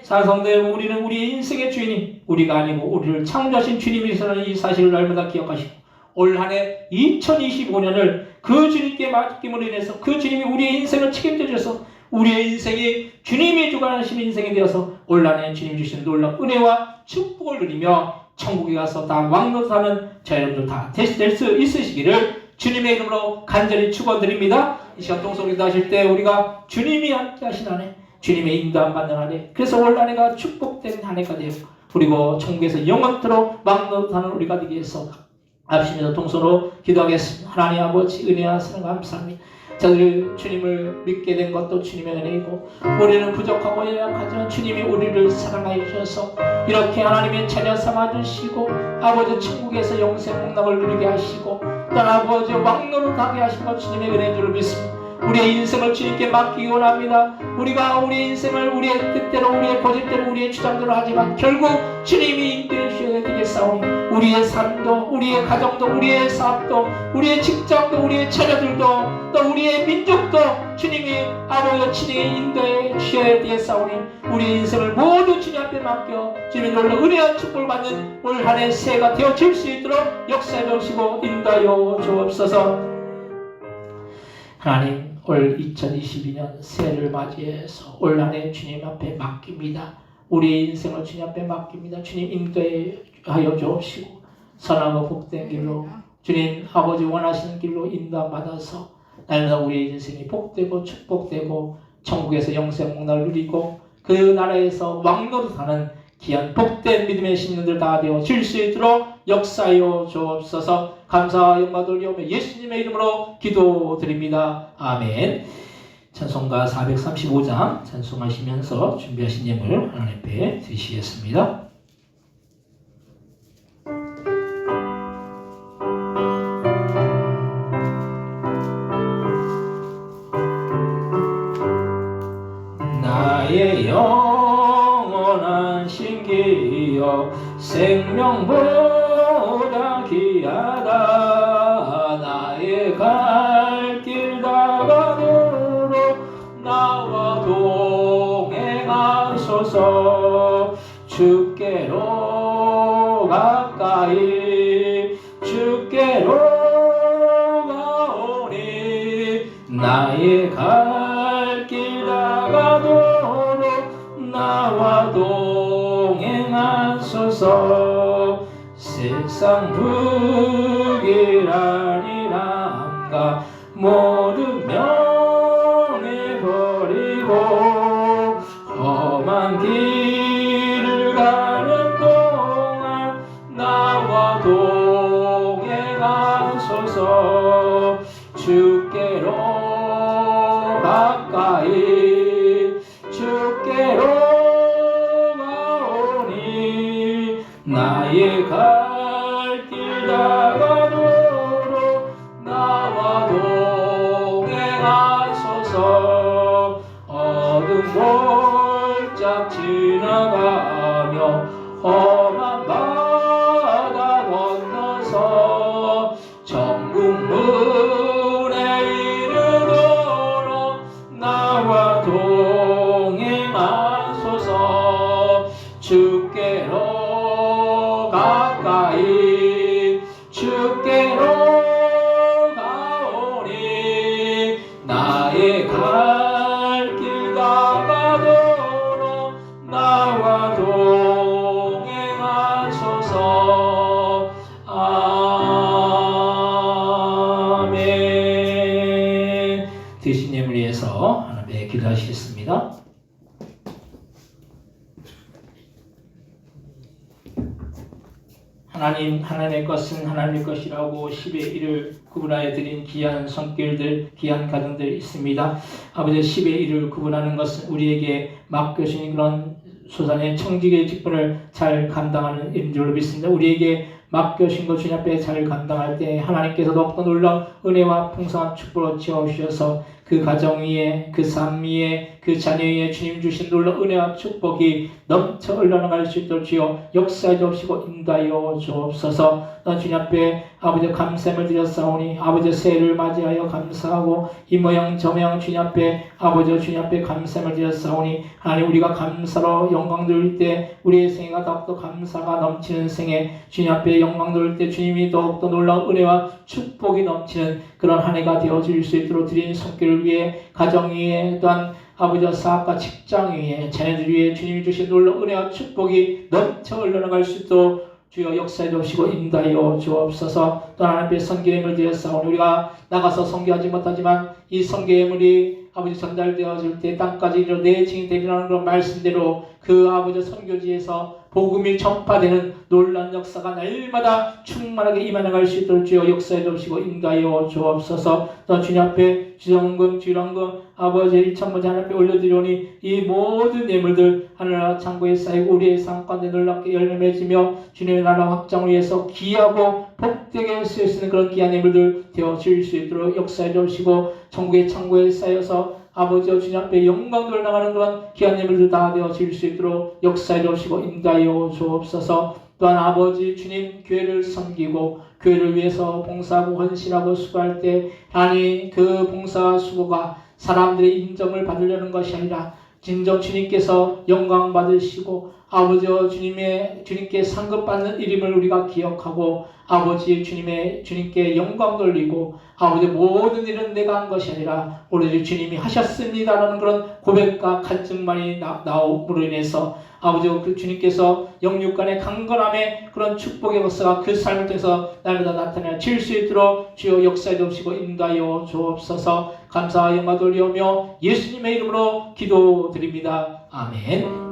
사성도 여러분, 우리는 우리의 인생의 주인이 우리가 아니고 우리를 창조하신 주님이시라는 이 사실을 날마다 기억하시고 올 한해 2025년을 그 주님께 맡김으로 인해서 그 주님이 우리의 인생을 책임져 주셔서 우리의 인생이 주님이 주관하신 인생이 되어서 올 한해 주님 주신 놀라운 은혜와 축복을 누리며 천국에 가서 다 왕노릇하는 저 여러분들 다 될 수 있으시기를 주님의 이름으로 간절히 축원드립니다. 이 시간 동성기도 하실 때 우리가 주님이 함께 하신 한 해 주님의 인도함 받는 한 해 그래서 올 한 해가 축복된 한 해가 되고 그리고 천국에서 영원토록 왕노릇하는 우리가 되기 위해서 앞심에서 동서로 기도하겠습니다. 하나님 아버지 은혜와 사랑 감사합니다. 저들 주님을 믿게 된 것도 주님의 은혜이고 우리는 부족하고 연약하지만 주님이 우리를 사랑하여 주셔서 이렇게 하나님의 자녀 삼아주시고 아버지 천국에서 영생 복락을 누리게 하시고 또 아버지 왕노릇 하게 하신 것 주님의 은혜인 줄 믿습니다. 우리의 인생을 주님께 맡기기 원합니다. 우리가 우리의 인생을 우리의 뜻대로 우리의 고집대로 우리의 주장대로 하지만 결국 주님이 인도해 주셔야 되겠사오니 우리의 삶도 우리의 가정도 우리의 사업도 우리의 직장도 우리의 처녀들도 또 우리의 민족도 주님이 아버지와 친히 인도해 주셔야 되겠사오니 우리의 인생을 모두 주님 앞에 맡겨 주님의 놀라운 은혜와 축복을 받는 올 한 해 새해가 되어질 수 있도록 역사해 주시고 인도하여 주옵소서. 하나님 올 2022년 새해를 맞이해서 올 한 해 주님 앞에 맡깁니다. 우리의 인생을 주님 앞에 맡깁니다. 주님 인도하여 주옵시고 선하고 복된 길로 주님 아버지 원하시는 길로 인도함 받아서 날마다 우리의 인생이 복되고 축복되고 천국에서 영생 복락을 누리고 그 나라에서 왕노릇하는 귀한 복된 믿음의 신령들 다 되어질 수 있도록 역사하여 주옵소서. 감사와 영광 돌리오며 예수님의 이름으로 기도드립니다. 아멘. 찬송가 435장 찬송하시면서 준비하신 예물 하나님 앞에 드리시겠습니다. 나의 영원한 신기여 생명보다 귀하다. 나의 갈 길 다가도록 나와 동행하소서. 주께로 가까이 주께로 가오니 나의 갈 길 다가도록 나와 동행하소서. 세상 불길하니라 모든 명예버리고 험한 길을 가는 동안 나와 동행하소서. 주께로 가까이 주께로 가오니 나의 갈 길 다가도록 나와 동행하소서. 어둠 골짝 지나가며 험한 바다 건너서 천국 문에 이르도록 나와 동행하소서. 주께로 가까이 주께로 기도하시겠습니다. 하나님, 하나님의 것은 하나님의 것이라고 10의 1을 구분하여 드린 귀한 손길들, 귀한 가정들 있습니다. 아버지, 10의 1을 구분하는 것은 우리에게 맡겨주신 그런 소산의 청지기의 직분을 잘 감당하는 일인 줄로 믿습니다. 우리에게 맡겨주신 것 주님 앞에 잘 감당할 때 하나님께서 더욱더 놀라운 은혜와 풍성한 축복을 채워주셔서 그 가정 위에, 그 삶 위에, 그 자녀 위에 주님 주신 놀라운 은혜와 축복이 넘쳐 흘러나갈 수 있도록 주여 역사해 주옵시고 인도하여 주옵소서. 난 주님 앞에 아버지 감사함을 드렸사오니 아버지 새해를 맞이하여 감사하고 이 모양 저 모양 주님 앞에 아버지 주님 앞에 감사함을 드렸사오니 하나님 우리가 감사로 영광 돌릴 때 우리의 생애가 더욱더 감사가 넘치는 생애 주님 앞에 영광 돌릴 때 주님이 더욱더 놀라운 은혜와 축복이 넘치는 그런 한 해가 되어질 수 있도록 드린 손길을 위해 가정 위에 또한 아버지와 사업과 직장 위에 자녀들 위에 주님이 주신 놀라운 은혜와 축복이 넘쳐 흘러나갈 수 있도록 주여 역사해 주시고 인도하여 주옵소서. 또 하나님 앞에 선교예물 드렸사오니 우리가 나가서 선교하지 못하지만 이 선교예물이 아버지 전달되어질 때 땅까지 이르러 내 증인 되리라는 그런 말씀대로 그 아버지 선교지에서 복음이 전파되는 놀라운 역사가 날마다 충만하게 임해나갈 수 있도록 주여 역사해 주시고 인도하여 주옵소서. 또 주님 앞에 주정금, 주랑금 아버지 일천문제 하나님 앞에 올려드리오니 이 모든 예물들 하늘나라 창고에 쌓이고 우리의 삶 가운데 놀랍게 열매 맺으며 주님의 나라 확장을 위해서 귀하고 복되게 쓸 수 있는 그런 귀한 예물들 되어질 수 있도록 역사해 주시고 천국의 창고에 쌓여서 아버지와 주님 앞에 영광을 나가는 그런 귀한 예물들 다 되어질 수 있도록 역사해 주시고 인도하여 주옵소서. 또한 아버지 주님 교회를 섬기고 교회를 위해서 봉사하고 헌신하고 수고할 때 아니 그 봉사와 수고가 사람들의 인정을 받으려는 것이 아니라 진정 주님께서 영광 받으시고 아버지와 주님께 상급받는 일임을 우리가 기억하고 아버지 주님께 영광 돌리고 아버지 모든 일은 내가 한 것이 아니라 오로지 주님이 하셨습니다라는 그런 고백과 간증만이 나옴으로 인해서 아버지 그 주님께서 영육간의 강건함의 그런 축복의 역사가 그 삶을 통해서 날마다 나타나 질 수 있도록 주여 역사해 주시고 인도하여 주옵소서. 감사와 영광 돌리오며 예수님의 이름으로 기도드립니다. 아멘.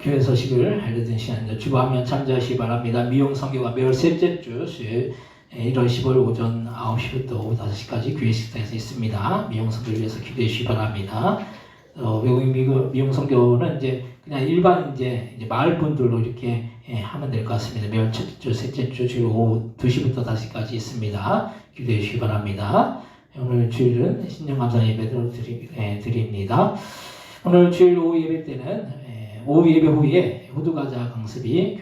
교회 소식을 알려드리는 시간입니다. 주보하면 참조하시기 바랍니다. 미용 선교가 매월 셋째 주 수요일 1월 15일 오전 9시부터 오후 5시까지 교회 식당에서 있습니다. 미용 선교를 위해서 기도해 주시기 바랍니다. 외국인 미용 선교는 이제 그냥 일반 이제 마을 분들로 이렇게 하면 될 것 같습니다. 매월 첫째 주, 셋째 주 주일 오후 2시부터 5시까지 있습니다. 기도해 주시기 바랍니다. 오늘 주일은 신령감사 예배를 드립니다. 오늘 주일 오후 예배 때는 오후 예배 후에 호두과자 강습이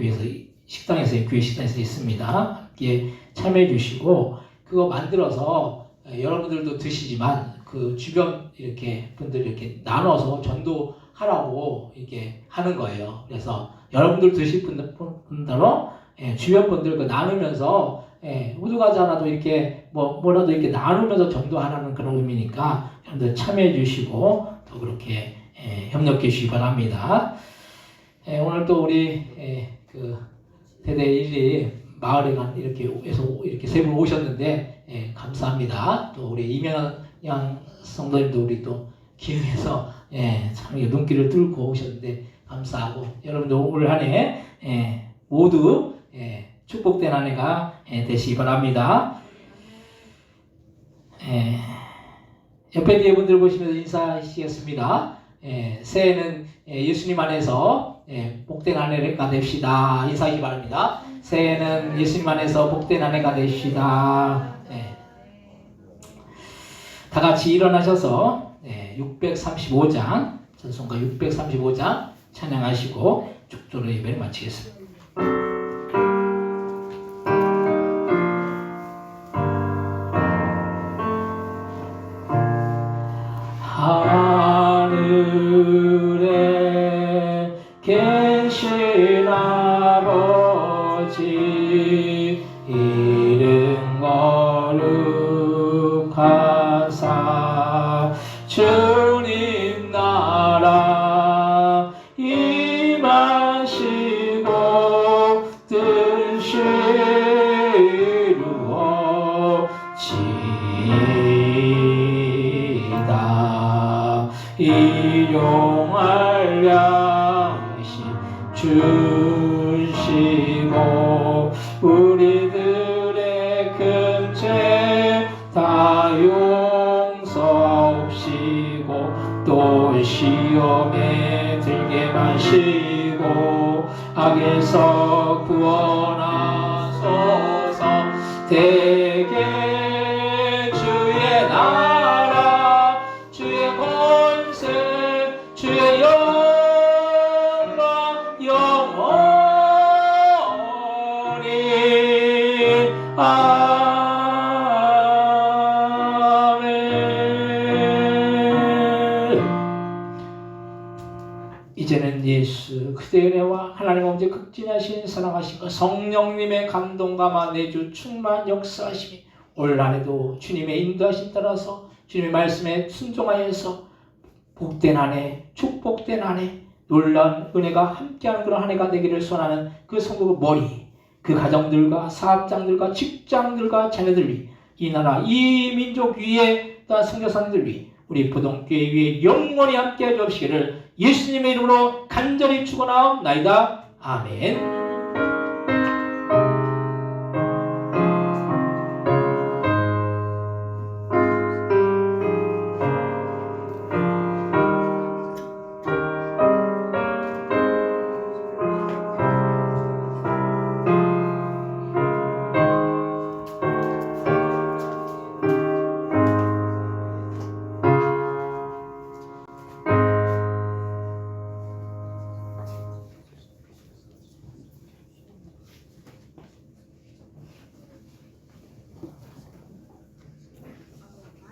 식당에서 있습니다. 함께 참여해 주시고 그거 만들어서 여러분들도 드시지만 그 주변 이렇게 분들 이렇게 나눠서 전도하라고 이렇게 하는 거예요. 그래서 여러분들 드실 분들로 주변 분들 그 나누면서 호두과자 하나도 이렇게 뭐라도 이렇게 나누면서 전도하라는 그런 의미니까 여러분들 참여해 주시고 또 그렇게 협력해 주시기 바랍니다. 오늘 또 우리 그 대대 1리 마을에 이렇게 세 분 오셨는데 감사합니다. 또 우리 이명환 성도님도 우리 또 기흥에서 참 눈길을 뚫고 오셨는데 감사하고 여러분들 올 한 해 모두 축복된 한 해가 되시기 바랍니다. 옆에 뒤에 분들 보시면서 인사하시겠습니다. 새해는 예수님 안에서 복된 한 해가 됩시다. 인사하기 바랍니다. 새해는 예수님 안에서 복된 한 해가 됩시다. 다 같이 일어나셔서 635장 찬송가 635장 찬양하시고 축도로 예배를 마치겠습니다. 하늘에 계신 아버지 이름 거룩하사 주님 나라 일용할 양식 주시고 우리들의 큰 죄 다 용서하옵시고 또 시험에 들게 마시고 악에서 구원하소서. 대개 주의 나라 주의 권세 주의 영광 영원히 이제는 예수 그대의 은혜와 하나님 아버지 극진하신 사랑하신 그 성령님의 감동감화 내주 충만 역사하심이 올 한해도 주님의 인도하심 따라서 주님의 말씀에 순종하여서 복된 한 해, 축복된 한 해, 놀라운 은혜가 함께하는 그런 한 해가 되기를 소원하는 그 성도의 머리, 그 가정들과 사업장들과 직장들과 자녀들 위, 이 나라, 이 민족 위에 또한 선교사님들 위, 우리 부동교회 위에 영원히 함께해 주시기를 예수님의 이름으로 간절히 축원하옵나이다. 아멘.